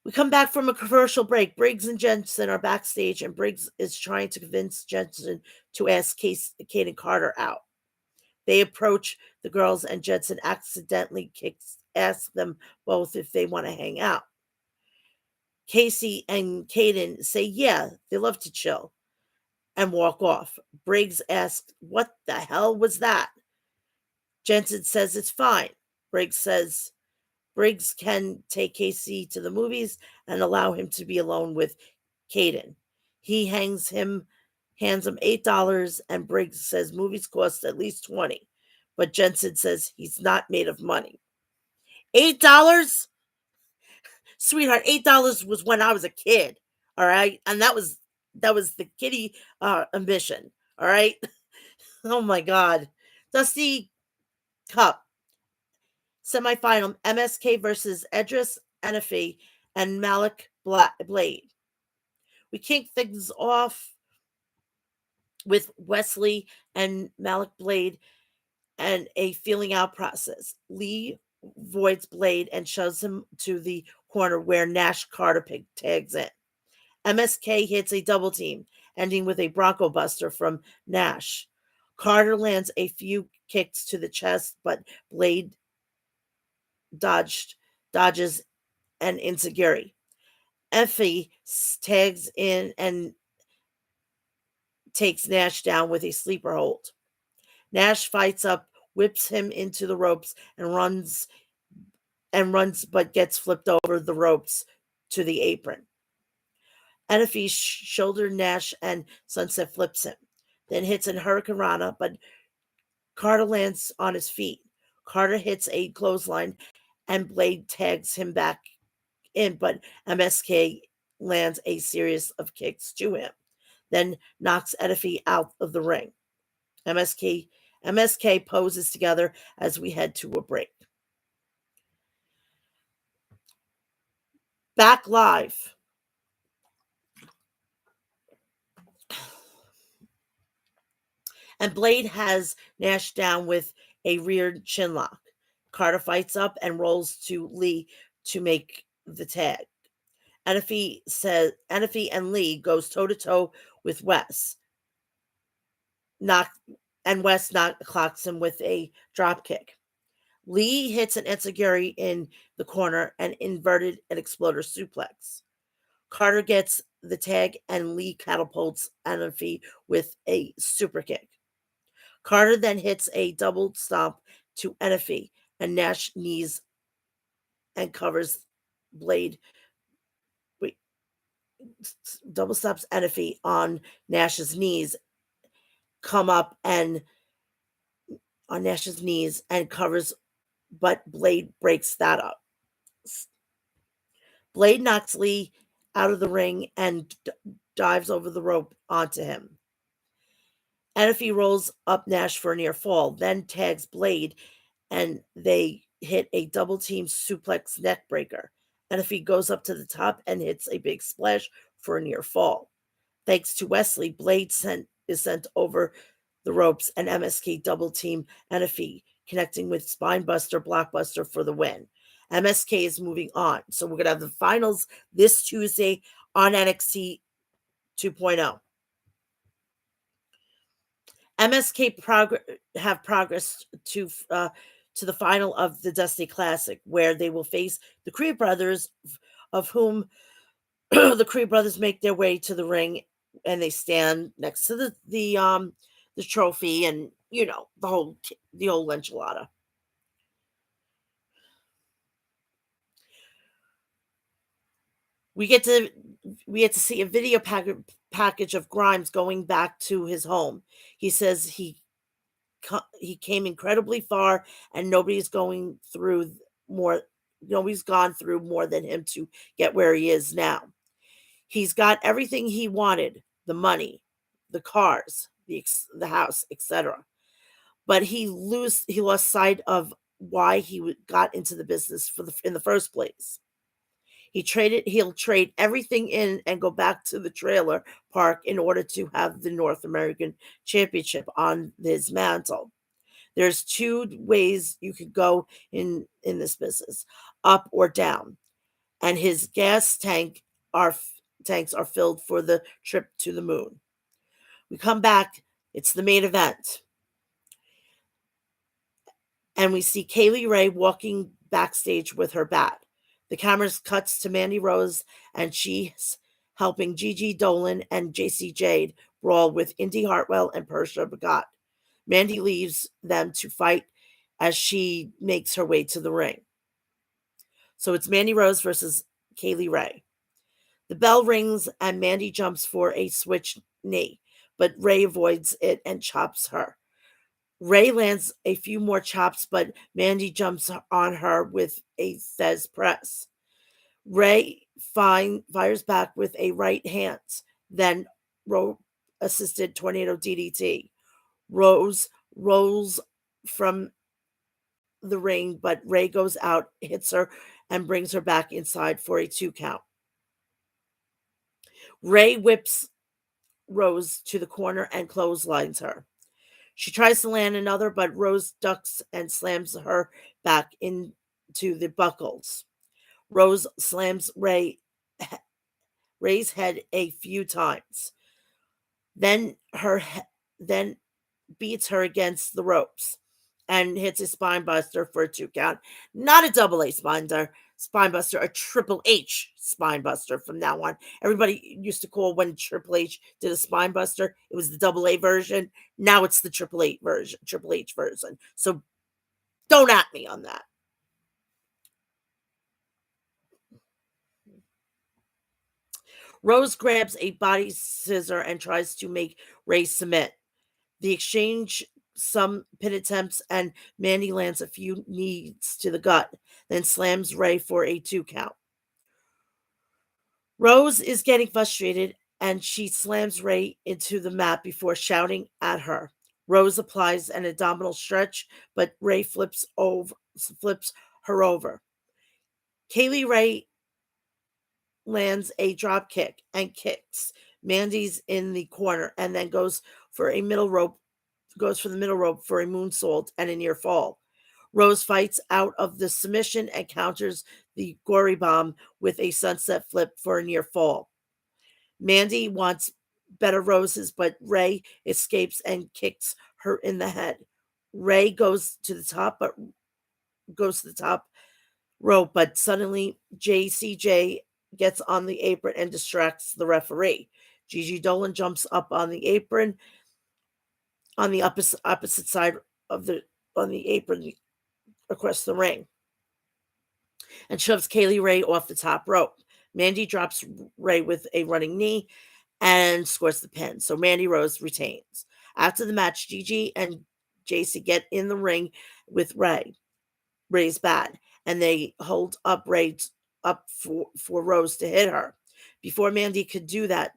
We come back from a commercial break. Briggs and Jensen are backstage, and Briggs is trying to convince Jensen to ask Kate Carter out. They approach the girls, and Jensen accidentally asks them both if they want to hang out. Casey and Caden say, yeah, they love to chill, and walk off. Briggs asks, what the hell was that? Jensen says it's fine. Briggs says Briggs can take Casey to the movies and allow him to be alone with Caden. He hands him $8, and Briggs says movies cost at least $20. But Jensen says he's not made of money. $8? Sweetheart, $8 was when I was a kid. All right. And that was the kiddie ambition. All right. Oh my God. Dusty Cup. Semifinal MSK versus Edris Enefi and Malik Blade. We kick things off with Wesley and Malik Blade and a feeling out process. Lee voids Blade and shoves him to the corner where Nash Carter tags in. MSK hits a double team, ending with a Bronco Buster from Nash. Carter lands a few kicks to the chest, but Blade dodges an insecurity. Effie tags in and takes Nash down with a sleeper hold. Nash fights up, whips him into the ropes, and runs, but gets flipped over the ropes to the apron. Effie shoulder Nash and sunset flips him, then hits a Hurricane Rana, but Carter lands on his feet. Carter hits a clothesline, and Blade tags him back in, but MSK lands a series of kicks to him, then knocks Effie out of the ring. MSK poses together as we head to a break. Back live. And Blade has Nash down with a rear chin lock. Carter fights up and rolls to Lee to make the tag. Effie and Lee goes toe-to-toe with Wes. Wes clocks him with a drop kick. Lee hits an enziguri in the corner and inverted an exploder suplex. Carter gets the tag and Lee catapults Effie with a super kick. Carter then hits a double stomp to Enifee, and Nash knees and covers Blade. Wait, double stomps Enifee on Nash's knees, come up and on Nash's knees and covers, but Blade breaks that up. Blade knocks Lee out of the ring and dives over the rope onto him. Enifee rolls up Nash for a near fall, then tags Blade, and they hit a double team suplex neck breaker. Enifee goes up to the top and hits a big splash for a near fall. Thanks to Wesley, Blade is sent over the ropes, and MSK double team Enifee, connecting with Spinebuster Blockbuster for the win. MSK is moving on. So we're going to have the finals this Tuesday on NXT 2.0. MSK have progressed to the final of the Dusty Classic, where they will face the Creed Brothers, of whom the Creed Brothers make their way to the ring, and they stand next to the trophy, and the whole enchilada. We get to see a video package of Grimes going back to his home. He says he came incredibly far, and nobody's gone through more than him to get where he is now. He's got everything he wanted: the money, the cars, the house, etc. But he lost sight of why he got into the business in the first place. He'll trade everything in and go back to the trailer park in order to have the North American Championship on his mantle. There's two ways you could go in this business: up or down. And his gas tanks are filled for the trip to the moon. We come back. It's the main event. And we see Kaylee Ray walking backstage with her bat. The camera cuts to Mandy Rose, and she's helping Gigi Dolan and JC Jade brawl with Indy Hartwell and Persia Bagat. Mandy leaves them to fight as she makes her way to the ring. So it's Mandy Rose versus Kaylee Ray. The bell rings, and Mandy jumps for a switch knee, but Ray avoids it and chops her. Ray lands a few more chops, but Mandy jumps on her with a Thez press. Ray fires back with a right hand, then rope-assisted tornado DDT. Rose rolls from the ring, but Ray goes out, hits her, and brings her back inside for a 2 count. Ray whips Rose to the corner and clotheslines her. She tries to land another, but Rose ducks and slams her back into the buckles. Rose slams Ray's head a few times, then beats her against the ropes and hits a spine buster for a 2 count. Not a double A spine buster, a Triple H spine buster from now on. Everybody used to call when Triple H did a spine buster, it was the double A version. Now it's the Triple H version. So don't at me on that. Rose grabs a body scissor and tries to make Ray submit. The exchange some pin attempts, and Mandy lands a few knees to the gut, then slams Ray for a 2 count. Rose is getting frustrated, and she slams Ray into the mat before shouting at her. Rose applies an abdominal stretch, but Ray flips her over. Kaylee Ray lands a drop kick and kicks Mandy's in the corner, and then goes for the middle rope for a moonsault and a near fall. Rose fights out of the submission and counters the gory bomb with a sunset flip for a near fall. Mandy wants better Roses, but Ray escapes and kicks her in the head. Ray goes to the top rope, but suddenly JCJ gets on the apron and distracts the referee. Gigi Dolan jumps up on the apron on the opposite side of the on the apron across the ring and shoves Kaylee Ray off the top rope. Mandy drops Ray with a running knee and scores the pin. So Mandy Rose retains. After the match, Gigi and JC get in the ring with Ray. Ray's bad, and they hold up Ray up for Rose to hit her. Before Mandy could do that,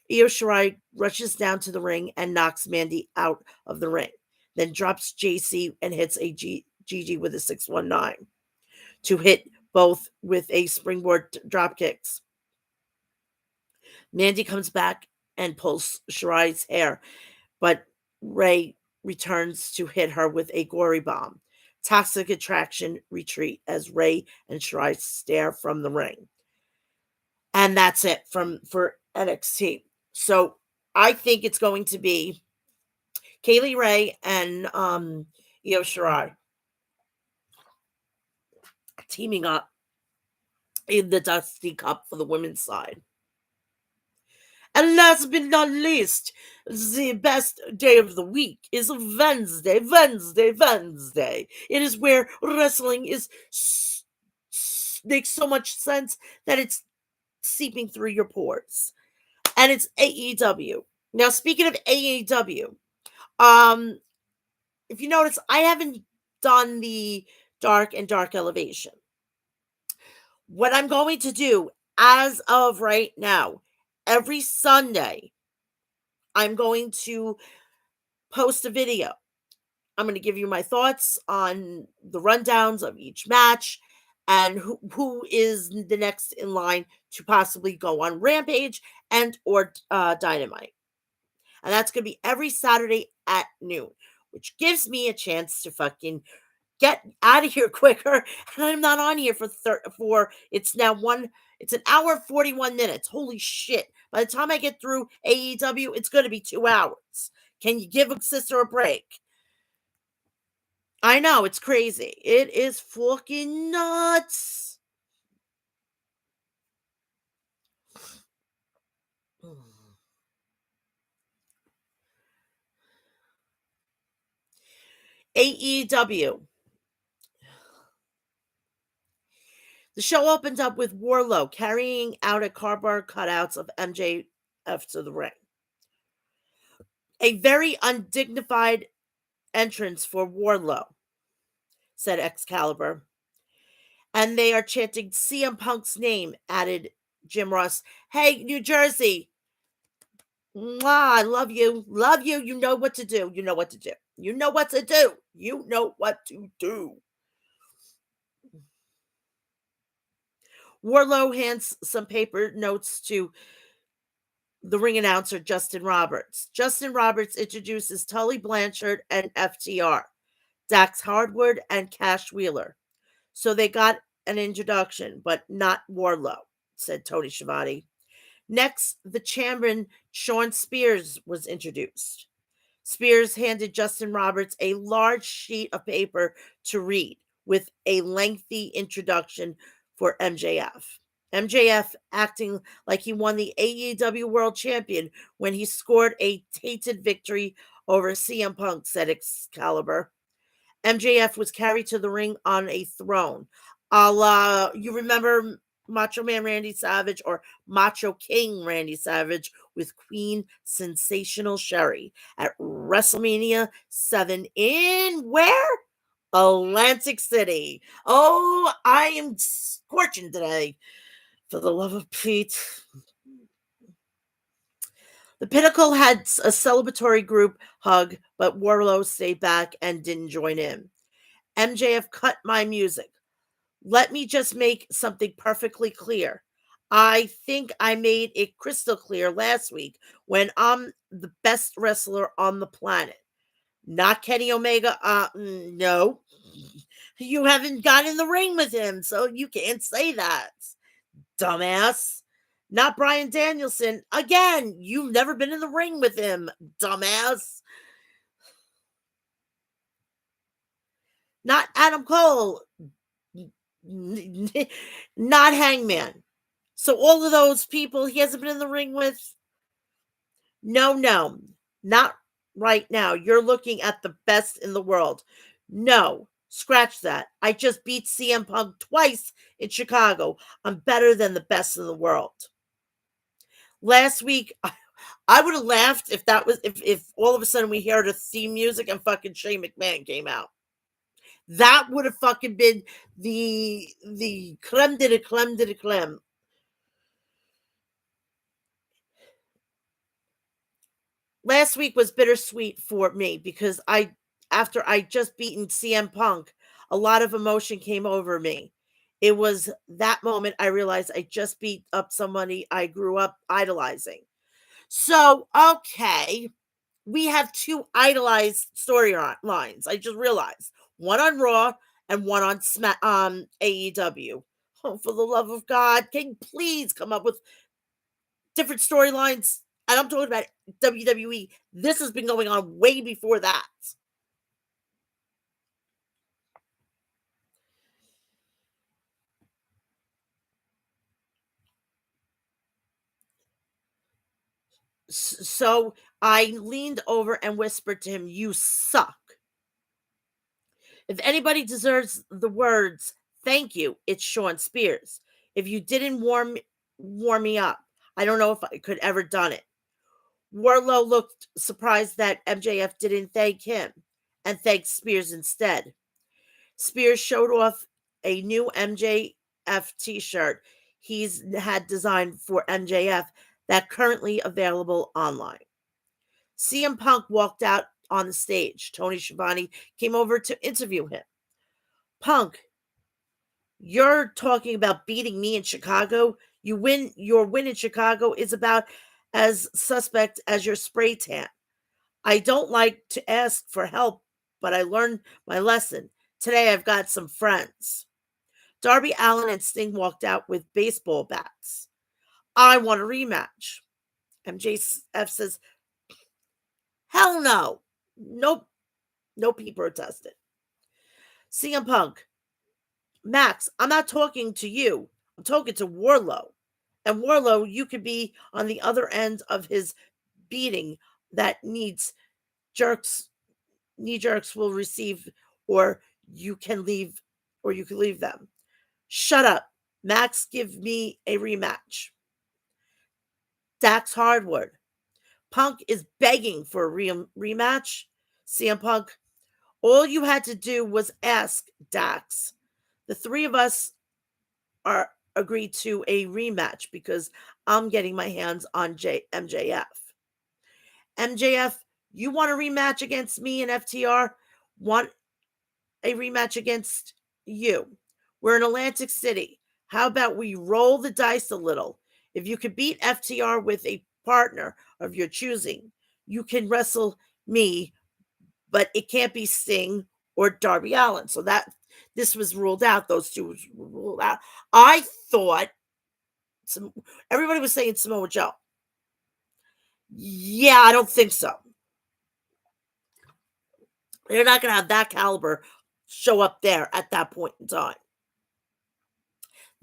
Io Shirai rushes down to the ring and knocks Mandy out of the ring, then drops JC and hits a Gigi with a 619 to hit both with a springboard drop kicks. Mandy comes back and pulls Shirai's hair, but Ray returns to hit her with a gory bomb. Toxic Attraction retreat as Ray and Shirai stare from the ring. And that's it for NXT. So I think it's going to be Kaylee Ray and Io Shirai teaming up in the Dusty Cup for the women's side. And last but not least, the best day of the week is Wednesday. It is where wrestling makes so much sense that it's seeping through your pores. And it's AEW. Now, speaking of AEW, if you notice, I haven't done the Dark and Dark Elevation. What I'm going to do as of right now, every Sunday, I'm going to post a video. I'm going to give you my thoughts on the rundowns of each match and who is the next in line to possibly go on Rampage and or Dynamite. And that's going to be every Saturday at noon, which gives me a chance to fucking get out of here quicker. And I'm not on here for it's an hour and 41 minutes. Holy shit. By the time I get through AEW, it's going to be 2 hours. Can you give a sister a break? I know, it's crazy. It is fucking nuts. AEW. The show opened up with Wardlow carrying out a cardboard cutouts of MJF to the ring. A very undignified entrance for Wardlow, said Excalibur. And they are chanting CM Punk's name, added Jim Ross. Hey, New Jersey. Mwah, I love you. Love you. You know what to do. You know what to do. You know what to do. You know what to do. Wardlow hands some paper notes to the ring announcer, Justin Roberts. Justin Roberts introduces Tully Blanchard and FTR, Dax Hardwood and Cash Wheeler. So they got an introduction, but not Wardlow, said Tony Schiavone. Next, the champion, Shawn Spears, was introduced. Spears handed Justin Roberts a large sheet of paper to read with a lengthy introduction for MJF. MJF acting like he won the AEW World Champion when he scored a tainted victory over CM Punk, said Excalibur. MJF was carried to the ring on a throne. You remember Macho Man Randy Savage or Macho King Randy Savage with Queen Sensational Sherry at WrestleMania 7 in where? Atlantic City. Oh, I am scorching today. For the love of Pete. The Pinnacle had a celebratory group hug, but Wardlow stayed back and didn't join in. MJF cut my music. Let me just make something perfectly clear. I think I made it crystal clear last week when I'm the best wrestler on the planet. Not Kenny Omega. No. You haven't got in the ring with him, so you can't say that. Dumbass. Not Bryan Danielson. Again, you've never been in the ring with him, dumbass. Not Adam Cole. Not Hangman. So all of those people he hasn't been in the ring with. No. Not right now, you're looking at the best in the world. No, scratch that. I just beat CM Punk twice in Chicago. I'm better than the best in the world. Last week, I would have laughed if that was if all of a sudden we heard a theme music and fucking Shane McMahon came out. That would have fucking been the creme de la creme de la creme. Last week was bittersweet for me because after I just beaten CM Punk, a lot of emotion came over me. It was that moment I realized I just beat up somebody I grew up idolizing. So, okay, we have two idolized storylines. I just realized one on Raw and one on AEW. Oh, for the love of God, can you please come up with different storylines? And I'm talking about WWE. This has been going on way before that. So I leaned over and whispered to him, "You suck." If anybody deserves the words "thank you," it's Sean Spears. If you didn't warm me up, I don't know if I could ever done it. Warlow looked surprised that MJF didn't thank him and thanked Spears instead. Spears showed off a new MJF t-shirt he's had designed for MJF that currently available online. CM Punk walked out on the stage. Tony Schiavone came over to interview him. Punk, you're talking about beating me in Chicago. Your win in Chicago is about as suspect as your spray tan. I don't like to ask for help, but I learned my lesson. Today I've got some friends. Darby Allin and Sting walked out with baseball bats. I want a rematch. MJF says, hell no. Nope. Nope, he protested. CM Punk, Max, I'm not talking to you. I'm talking to Warlow. And Warlow, you could be on the other end of his beating that jerks knee jerks will receive, or you can leave, or you can leave them. Shut up. Max, give me a rematch. Dax Hardwood. Punk is begging for a rematch. CM Punk, all you had to do was ask, Dax. The three of us are agreed to a rematch because I'm getting my hands on MJF. MJF, you want a rematch against me and FTR? Want a rematch against you? We're in Atlantic City. How about we roll the dice a little? If you could beat FTR with a partner of your choosing, you can wrestle me, but it can't be Sting or Darby Allin. So this was ruled out. Those two were ruled out. I thought everybody was saying Samoa Joe. Yeah, I don't think so. They're not going to have that caliber show up there at that point in time.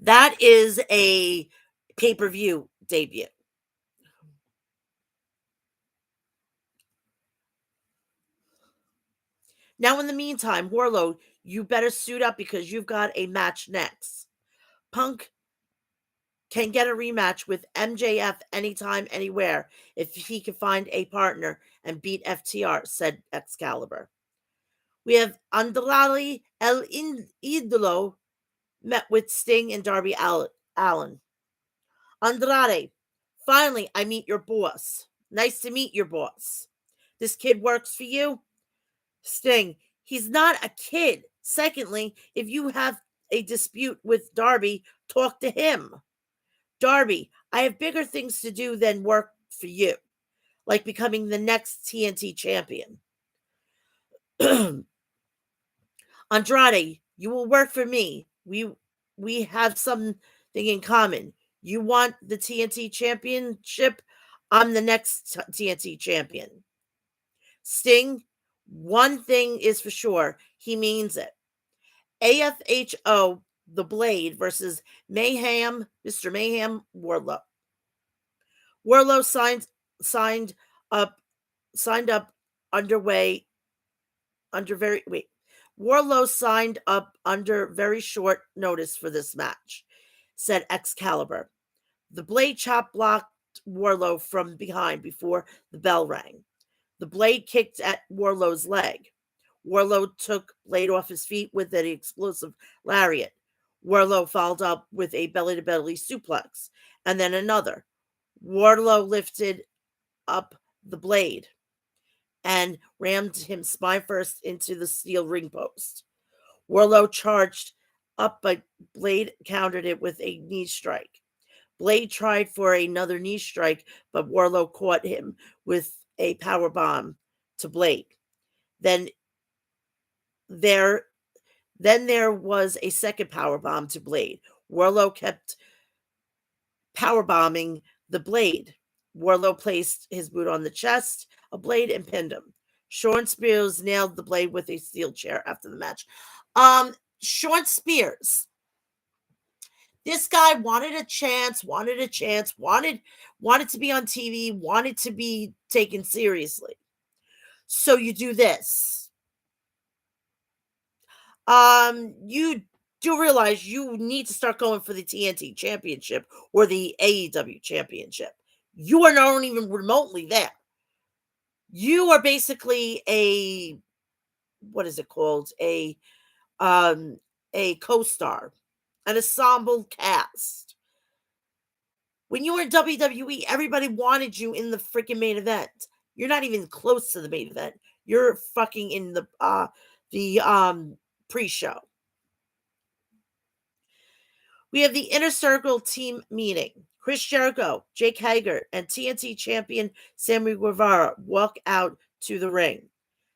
That is a pay-per-view debut. Now, in the meantime, Warlord, you better suit up because you've got a match next. Punk can get a rematch with MJF anytime, anywhere, if he can find a partner and beat FTR, said Excalibur. We have Andrade El Idolo met with Sting and Darby Allin. Andrade, finally, I meet your boss. Nice to meet your boss. This kid works for you? Sting, he's not a kid. Secondly, if you have a dispute with Darby, talk to him. Darby, I have bigger things to do than work for you, like becoming the next TNT champion. Andrade, you will work for me. We have something in common. You want the TNT championship? I'm the next TNT champion. Sting, one thing is for sure, he means it. AFHO, the Blade versus Mayhem, Mr. Mayhem, Wardlow. Wardlow signed up underway under very wait. Warlow signed up under very short notice for this match, said Excalibur. The blade chop blocked Warlow from behind before the bell rang. The blade kicked at Warlow's leg. Warlow took Blade off his feet with an explosive lariat. Warlow followed up with a belly-to-belly suplex, and then another. Warlow lifted up the Blade and rammed him spine first into the steel ring post. Warlow charged up, but Blade countered it with a knee strike. Blade tried for another knee strike, but Warlow caught him with a power bomb to Blade. Then there was a second power bomb to Blade. Warlow kept power bombing the Blade. Warlow placed his boot on the chest of Blade and pinned him. Sean Spears nailed the Blade with a steel chair after the match. Sean Spears. This guy wanted a chance, wanted to be on TV, wanted to be taken seriously. So you do this. You do realize you need to start going for the TNT Championship or the AEW Championship. You are not even remotely there. You are basically a, what is it called? A co-star, an ensemble cast. When you were in WWE, everybody wanted you in the freaking main event. You're not even close to the main event. You're fucking in the pre-show. We have the Inner Circle team meeting. Chris Jericho, Jake Hager, and TNT champion Sammy Guevara walk out to the ring.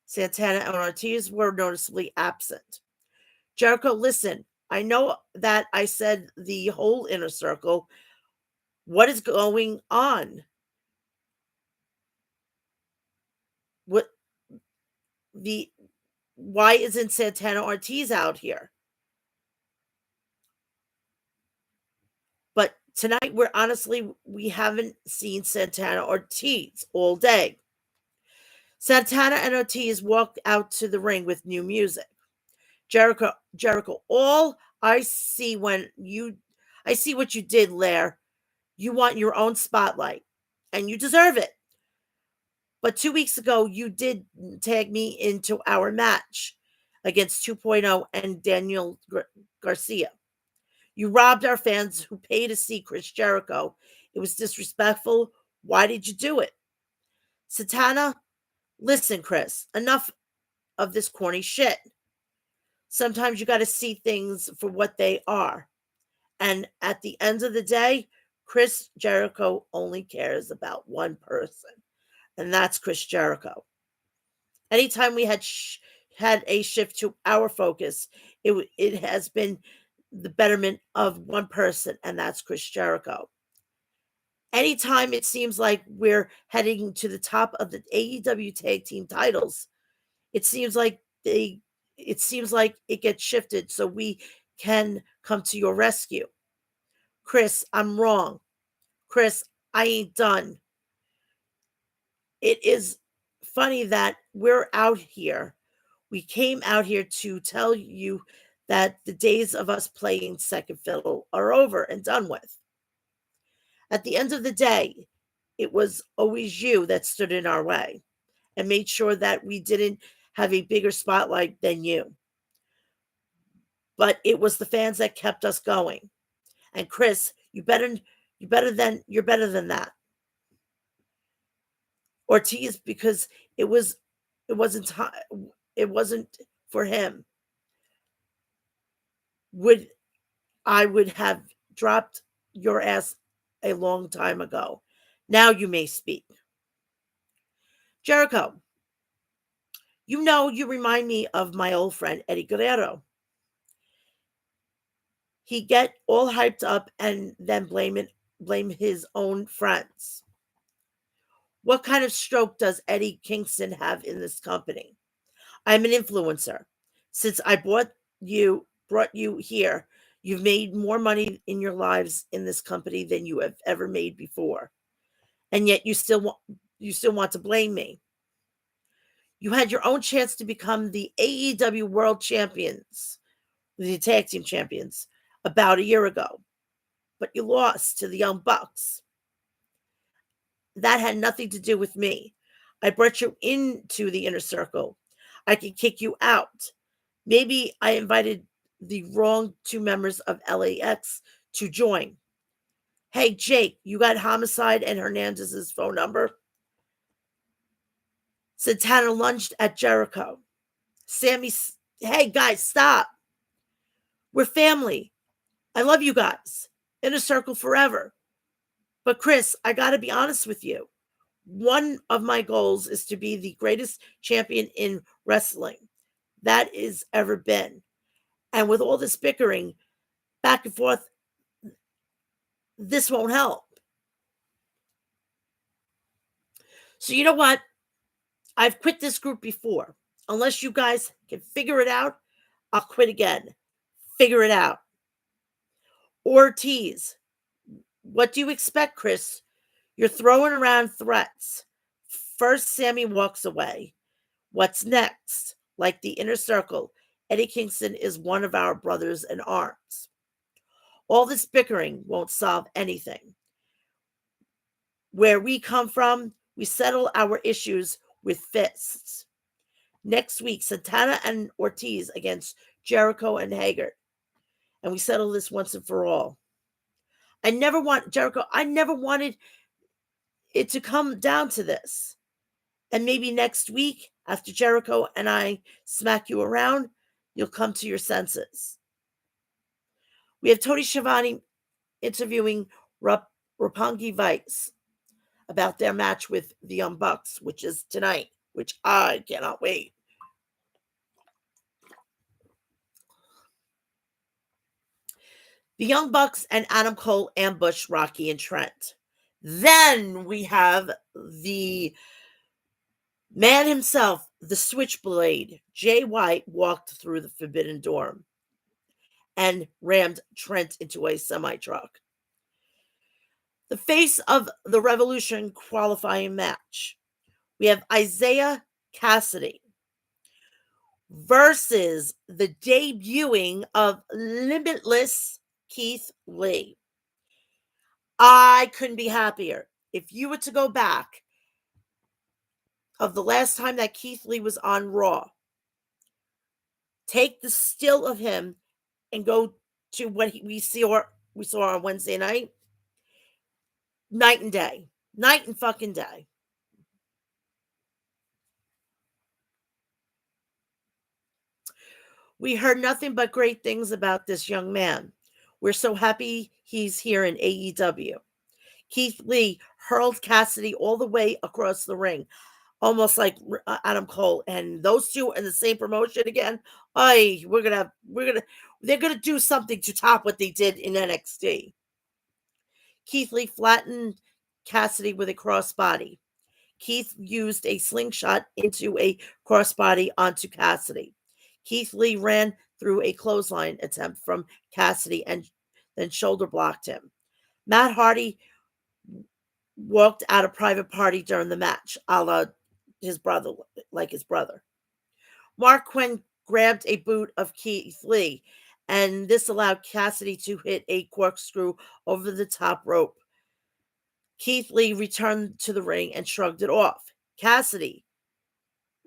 Santana and Ortiz were noticeably absent. Jericho, listen, I know that I said the whole Inner Circle. What is going on? Why isn't Santana Ortiz out here? But tonight, we haven't seen Santana Ortiz all day. Santana and Ortiz walk out to the ring with new music. Jericho, all I see what you did, Lair. You want your own spotlight, and you deserve it. But 2 weeks ago, you did tag me into our match against 2.0 and Daniel Garcia. You robbed our fans who pay to see Chris Jericho. It was disrespectful. Why did you do it? Santana, listen, Chris, enough of this corny shit. Sometimes you got to see things for what they are. And at the end of the day, Chris Jericho only cares about one person, and that's Chris Jericho. Anytime we had a shift to our focus, it has been the betterment of one person, and that's Chris Jericho. Anytime it seems like we're heading to the top of the AEW tag team titles, it seems like it gets shifted so we can come to your rescue. Chris, I'm wrong. Chris, I ain't done. It is funny that we're out here. We came out here to tell you that the days of us playing second fiddle are over and done with. At the end of the day, it was always you that stood in our way and made sure that we didn't have a bigger spotlight than you. But it was the fans that kept us going. And Chris, you're better than that. Ortiz, because it wasn't for him. I would have dropped your ass a long time ago. Now you may speak. Jericho, you remind me of my old friend Eddie Guerrero. He get all hyped up and then blame his own friends. What kind of stroke does Eddie Kingston have in this company? I'm an influencer. Since I brought you here, you've made more money in your lives in this company than you have ever made before. And yet you still want to blame me. You had your own chance to become the AEW World Champions, the Tag Team Champions, about a year ago, but you lost to the Young Bucks. That had nothing to do with me. I brought you into the inner circle. I could kick you out. Maybe I invited the wrong two members of LAX to join. Hey, Jake, you got Homicide and Hernandez's phone number? Santana lunged at Jericho. Sammy, hey, guys, stop. We're family. I love you guys. Inner circle forever. But Chris, I got to be honest with you. One of my goals is to be the greatest champion in wrestling that is ever been. And with all this bickering back and forth, this won't help. So you know what? I've quit this group before. Unless you guys can figure it out, I'll quit again. Figure it out. Ortiz. What do you expect, Chris? You're throwing around threats. First, Sammy walks away. What's next? Like the inner circle, Eddie Kingston is one of our brothers in arms. All this bickering won't solve anything. Where we come from, we settle our issues with fists. Next week, Santana and Ortiz against Jericho and Hager. And we settle this once and for all. I never wanted it to come down to this. And maybe next week, after Jericho and I smack you around, you'll come to your senses. We have Tony Schiavone interviewing Roppongi Vice about their match with the Young Bucks, which is tonight, which I cannot wait. The Young Bucks and Adam Cole ambush Rocky and Trent. Then we have the man himself, the Switchblade, Jay White, walked through the Forbidden Door and rammed Trent into a semi-truck. The face of the Revolution qualifying match. We have Isaiah Cassidy versus the debuting of Limitless Keith Lee. I couldn't be happier. If you were to go back of the last time that Keith Lee was on Raw, take the still of him and go to what we saw on Wednesday night. Night and day. Night and fucking day. We heard nothing but great things about this young man. We're so happy he's here in AEW. Keith Lee hurled Cassidy all the way across the ring, almost like Adam Cole. And those two in the same promotion again. They're gonna do something to top what they did in NXT. Keith Lee flattened Cassidy with a crossbody. Keith used a slingshot into a crossbody onto Cassidy. Keith Lee ran through a clothesline attempt from Cassidy and then shoulder blocked him. Matt Hardy walked out a private party during the match, a la his brother, like his brother. Mark Quinn grabbed a boot of Keith Lee, and this allowed Cassidy to hit a corkscrew over the top rope. Keith Lee returned to the ring and shrugged it off. Cassidy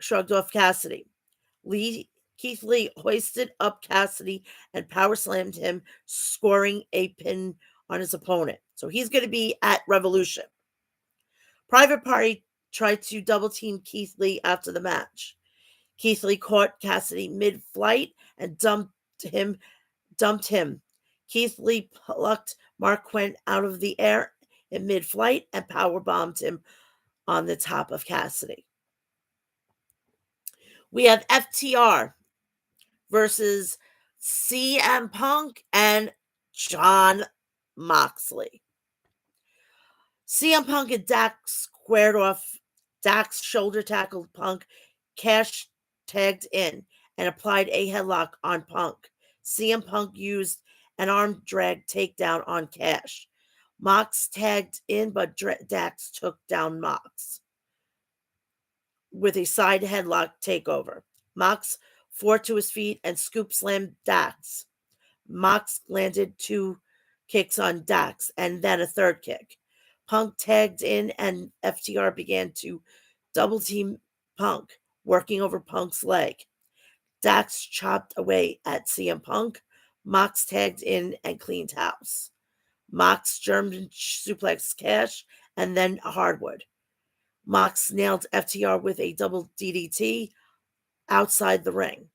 shrugged off Cassidy. Keith Lee hoisted up Cassidy and power slammed him, scoring a pin on his opponent. So he's going to be at Revolution. Private Party tried to double team Keith Lee after the match. Keith Lee caught Cassidy mid-flight and dumped him. Keith Lee plucked Mark Quinn out of the air in mid-flight and powerbombed him on the top of Cassidy. We have FTR versus CM Punk and Jon Moxley. CM Punk and Dax squared off. Dax shoulder tackled Punk. Cash tagged in and applied a headlock on Punk. CM Punk used an arm drag takedown on Cash. Mox tagged in, but Dax took down Mox. with a side headlock takeover. Mox fought to his feet and scoop slammed Dax. Mox landed 2 kicks on Dax and then a third kick. Punk tagged in and FTR began to double team Punk, working over Punk's leg. Dax chopped away at CM Punk. Mox tagged in and cleaned house. Mox German suplex Cash and then hardwood. Mox nailed FTR with a double DDT outside the ring.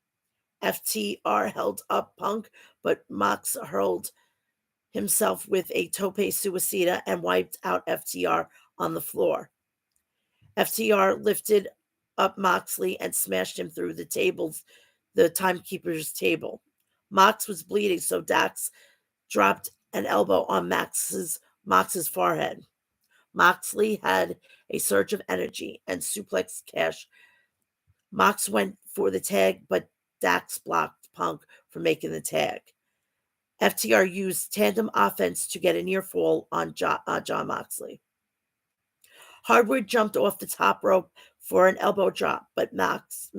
FTR held up Punk, but Mox hurled himself with a tope suicida and wiped out FTR on the floor. FTR lifted up Moxley and smashed him through the timekeeper's table. Mox was bleeding, so Dax dropped an elbow on Mox's forehead. Moxley had a surge of energy and suplexed Cash. Mox went for the tag, but Dax blocked Punk from making the tag. FTR used tandem offense to get a near fall on Jon Moxley. Hardwood jumped off the top rope for an elbow drop, but Mox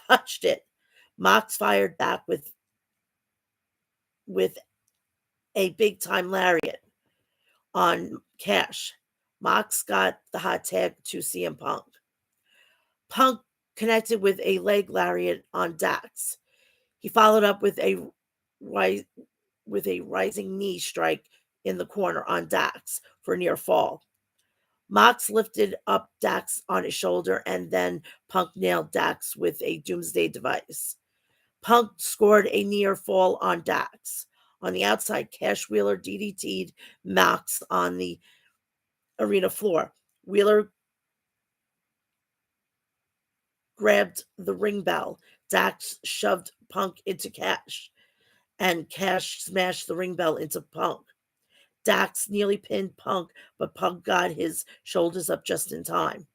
touched it. Mox fired back with a big time lariat on Cash. Mox got the hot tag to CM Punk. Punk connected with a leg lariat on Dax. He followed up with a rising knee strike in the corner on Dax for a near fall. Mox lifted up Dax on his shoulder, and then Punk nailed Dax with a doomsday device. Punk scored a near fall on Dax. On the outside, Cash Wheeler DDT'd Mox on the arena floor. Wheeler grabbed the ring bell. Dax shoved Punk into Cash, and Cash smashed the ring bell into Punk. Dax nearly pinned Punk, but Punk got his shoulders up just in time.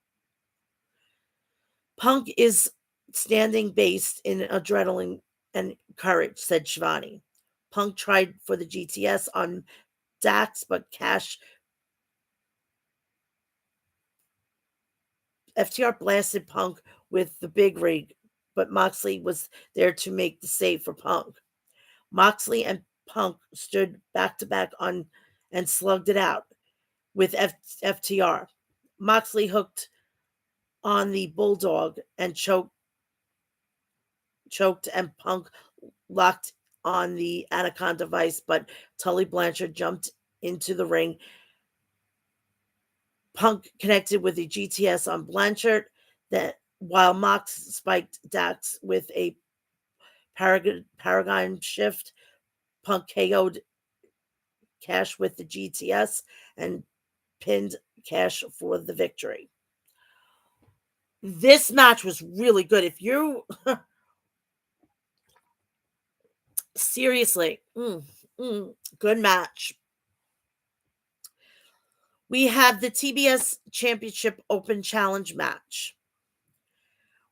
Punk is standing based in adrenaline and courage, said Shivani. Punk tried for the GTS on Dax, but Cash FTR blasted Punk with the big rig, but Moxley was there to make the save for Punk. Moxley and Punk stood back to back on and slugged it out with FTR. Moxley hooked on the Bulldog and choked, and Punk locked on the Anaconda Vice, but Tully Blanchard jumped into the ring. Punk connected with the GTS on Blanchard, that while Mox spiked Dax with a Paragon shift. Punk KO'd Cash with the GTS and pinned Cash for the victory. This match was really good. If you seriously, good match. We have the TBS Championship Open Challenge match.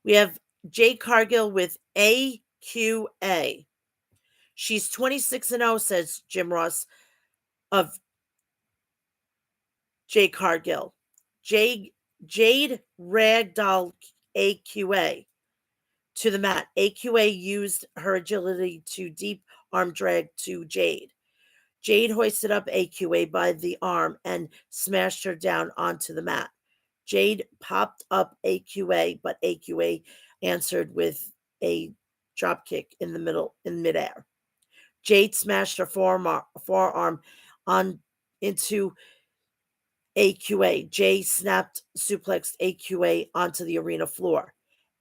We have Jade Cargill with AQA. She's 26-0, says Jim Ross of Jade Cargill. Jade ragdoll AQA to the mat. AQA used her agility to deep arm drag to Jade. Jade hoisted up AQA by the arm and smashed her down onto the mat. Jade popped up AQA, but AQA answered with a dropkick in midair. Jade smashed her forearm on into AQA. Jade snapped suplexed AQA onto the arena floor.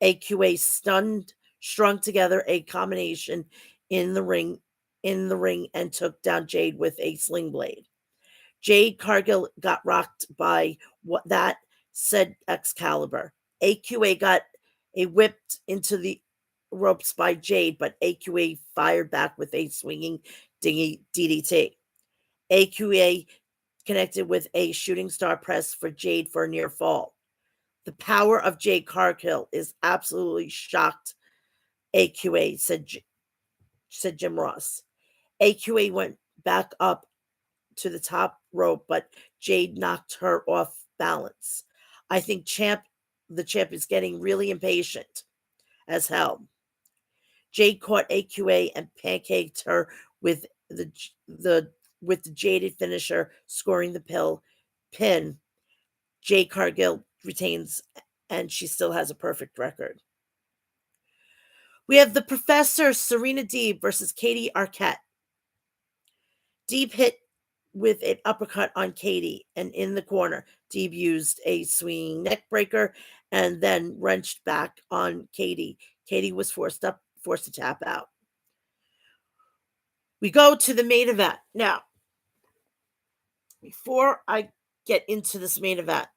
AQA strung together a combination in the ring and took down Jade with a sling blade. Jade Cargill got rocked by what that said Excalibur. AQA got a whipped into the ropes by Jade, but AQA fired back with a swinging DDT. AQA connected with a shooting star press for Jade for a near fall. The power of Jade Cargill is absolutely shocked, AQA, said Jim Ross. AQA went back up to the top rope, but Jade knocked her off balance. I think the champ is getting really impatient as hell. Jade caught AQA and pancaked her with the with the jaded finisher, scoring the pin. Jade Cargill retains, and she still has a perfect record. We have the Professor Serena Deeb versus Katie Arquette. Deeb hit with an uppercut on Katie, and in the corner, Deeb used a swinging neck breaker and then wrenched back on Katie. Katie was forced to tap out. We go to the main event. Now, before I get into this main event,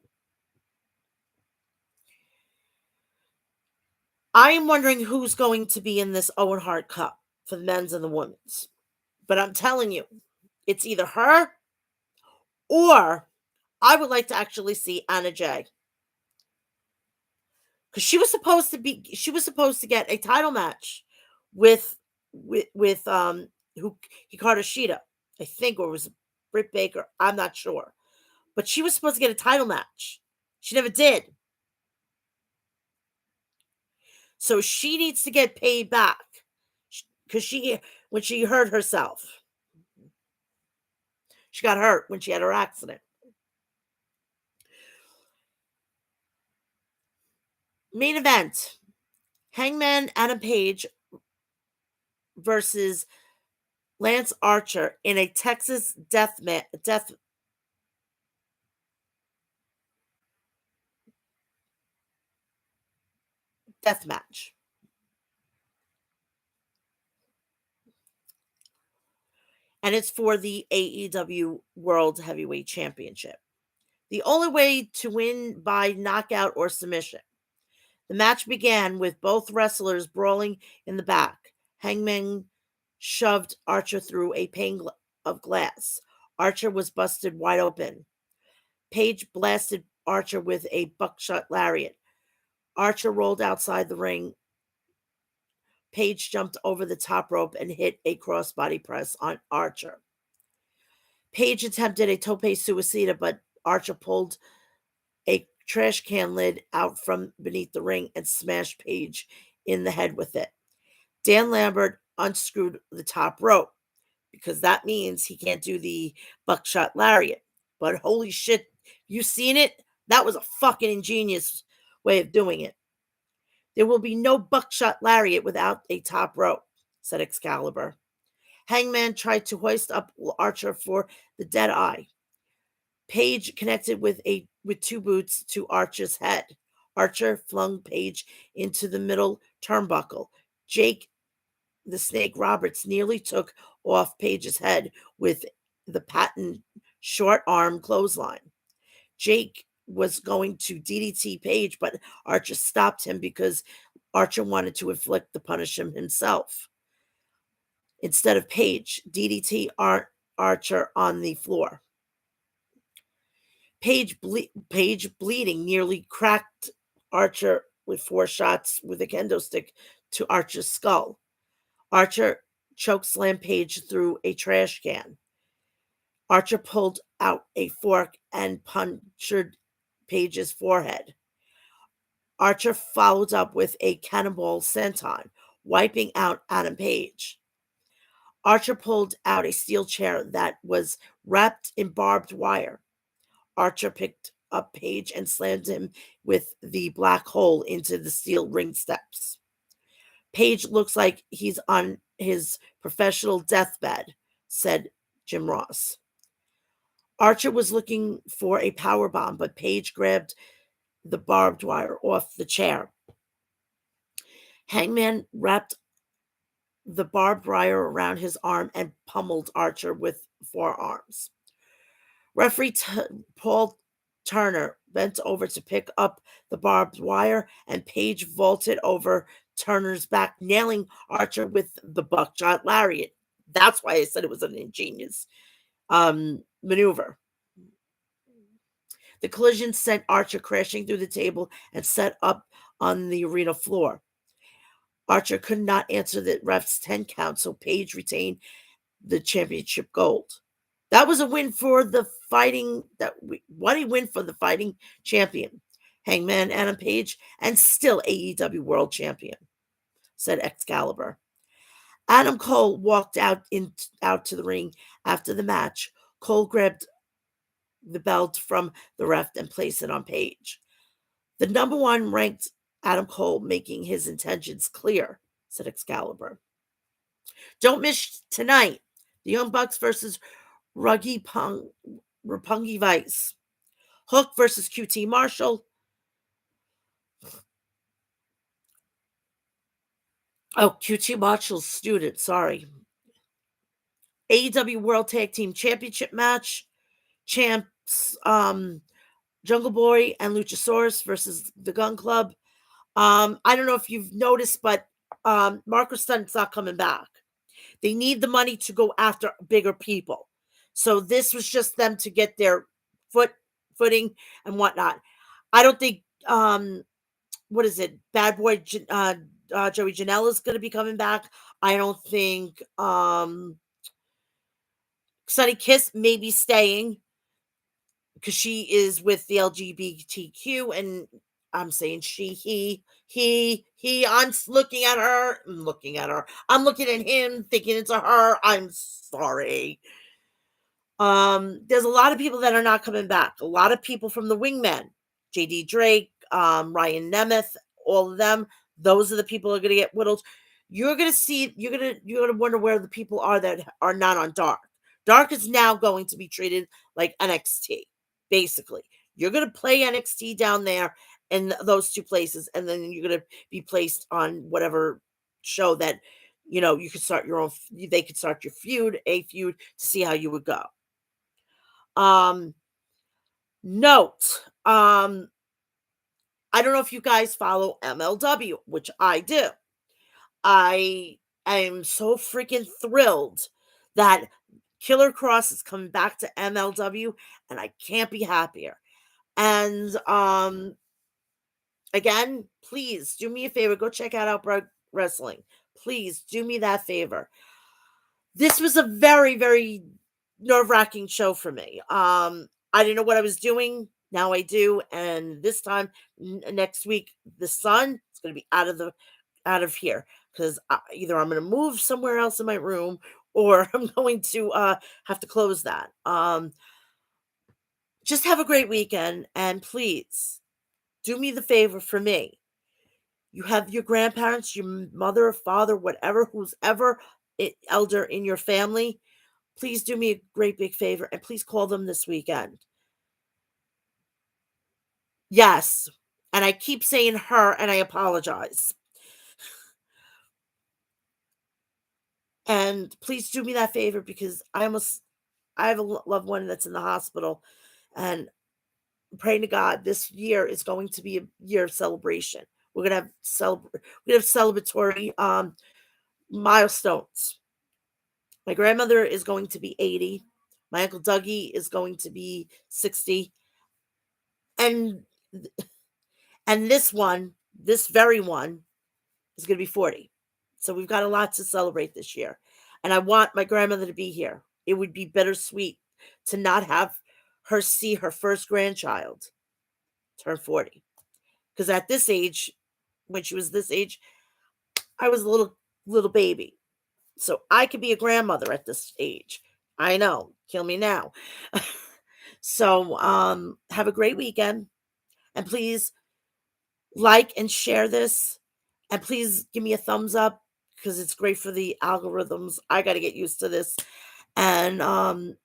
I am wondering who's going to be in this Owen Hart Cup for the men's and the women's. But I'm telling you, it's either her or I would like to actually see Anna Jay. Because she was supposed to get a title match with Hikaru Shida, I think, or it was Britt Baker. I'm not sure. But she was supposed to get a title match. She never did. So she needs to get paid back. Because when she hurt herself, she got hurt when she had her accident. Main event: Hangman Adam Page versus Lance Archer in a Texas death match. And it's for the AEW World Heavyweight Championship. The only way to win by knockout or submission. The match began with both wrestlers brawling in the back. Hangman shoved Archer through a pane of glass. Archer was busted wide open. Page blasted Archer with a buckshot lariat. Archer rolled outside the ring. Page jumped over the top rope and hit a crossbody press on Archer. Page attempted a tope suicida, but Archer pulled a trash can lid out from beneath the ring and smashed Page in the head with it. Dan Lambert unscrewed the top rope because that means he can't do the buckshot lariat. But holy shit, you seen it? That was a fucking ingenious way of doing it. There will be no buckshot lariat without a top rope, said Excalibur. Hangman tried to hoist up Archer for the dead eye. Page connected with two boots to Archer's head. Archer flung Page into the middle turnbuckle. Jake the Snake Roberts nearly took off Page's head with the patent short arm clothesline. Jake was going to DDT Page, but Archer stopped him because Archer wanted to inflict the punishment himself. Instead of Page, DDT Archer on the floor. Page bleeding nearly cracked Archer with 4 shots with a kendo stick to Archer's skull. Archer chokeslammed Page through a trash can. Archer pulled out a fork and punctured Page's forehead. Archer followed up with a cannonball senton, wiping out Adam Page. Archer pulled out a steel chair that was wrapped in barbed wire. Archer picked up Page and slammed him with the black hole into the steel ring steps. Page looks like he's on his professional deathbed, said Jim Ross. Archer was looking for a power bomb, but Page grabbed the barbed wire off the chair. Hangman wrapped the barbed wire around his arm and pummeled Archer with forearms. Referee Paul Turner bent over to pick up the barbed wire, and Page vaulted over Turner's back, nailing Archer with the buckshot lariat. That's why I said it was an ingenious maneuver. The collision sent Archer crashing through the table and set up on the arena floor. Archer could not answer the ref's 10 count, so Page retained the championship gold. That was a win for the fighting what a win for the fighting champion, Hangman Adam Page, and still AEW World Champion, said Excalibur. Adam Cole walked out to the ring after the match. Cole grabbed the belt from the ref and placed it on Page. The number one ranked Adam Cole making his intentions clear, said Excalibur. Don't miss tonight. The Young Bucks versus Roppongi Vice. Hook versus QT Marshall. Oh, QT Marshall's student, sorry. AEW World Tag Team Championship match. Champs Jungle Boy and Luchasaurus versus the Gun Club. I don't know if you've noticed, but Marcus Stunt's not coming back. They need the money to go after bigger people. So this was just them to get their footing and whatnot. I don't think what is it? Bad Boy Joey Janela is going to be coming back. I don't think Sunny Kiss may be staying because she is with the LGBTQ, and I'm saying she, he. I'm looking at her. I'm looking at her. I'm looking at him, thinking it's a her. I'm sorry. There's a lot of people that are not coming back. A lot of people from the Wingmen, JD Drake, Ryan Nemeth, all of them. Those are the people who are going to get whittled. You're going to see. You're gonna wonder where the people are that are not on Dark. Dark is now going to be treated like NXT. Basically, you're going to play NXT down there in those two places, and then you're going to be placed on whatever show that you could start your own. They could start your a feud to see how you would go. Note, I don't know if you guys follow MLW, which I do. I am so freaking thrilled that Killer Cross is coming back to MLW, and I can't be happier. And again, please do me a favor, go check out Outbreak Wrestling. Please do me that favor. This was a very, very nerve-wracking show for me. I didn't know what I was doing. Now I do, and this time next week, the sun is going to be out of here because either I'm going to move somewhere else in my room or I'm going to have to close that. Just have a great weekend, and please do me the favor for me. You have your grandparents, your mother or father, whatever, who's ever elder in your family. Please do me a great big favor and please call them this weekend. Yes. And I keep saying her and I apologize. And please do me that favor because I have a loved one that's in the hospital, and I'm praying to God this year is going to be a year of celebration. We're gonna have celebratory milestones. My grandmother is going to be 80. My uncle Dougie is going to be 60. And this very one is going to be 40. So we've got a lot to celebrate this year. And I want my grandmother to be here. It would be bittersweet to not have her see her first grandchild turn 40. Because at this age, when she was this age, I was a little baby. So I could be a grandmother at this age. I know. Kill me now. So have a great weekend. And please like and share this. And please give me a thumbs up because it's great for the algorithms. I got to get used to this. And, come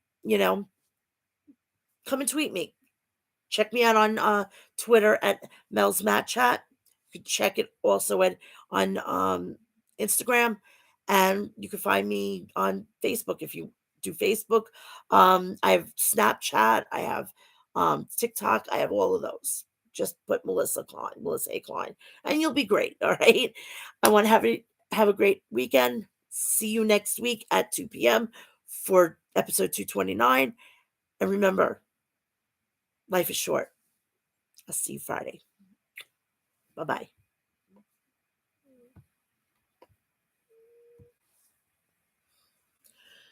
and tweet me. Check me out on Twitter at Mel'S Mat Chat. You can check it also on Instagram. And you can find me on Facebook if you do Facebook. I have Snapchat. I have TikTok. I have all of those. Just put Melissa A. Klein, and you'll be great. All right. I want to have a great weekend. See you next week at 2 p.m. for episode 229. And remember, life is short. I'll see you Friday. Bye-bye.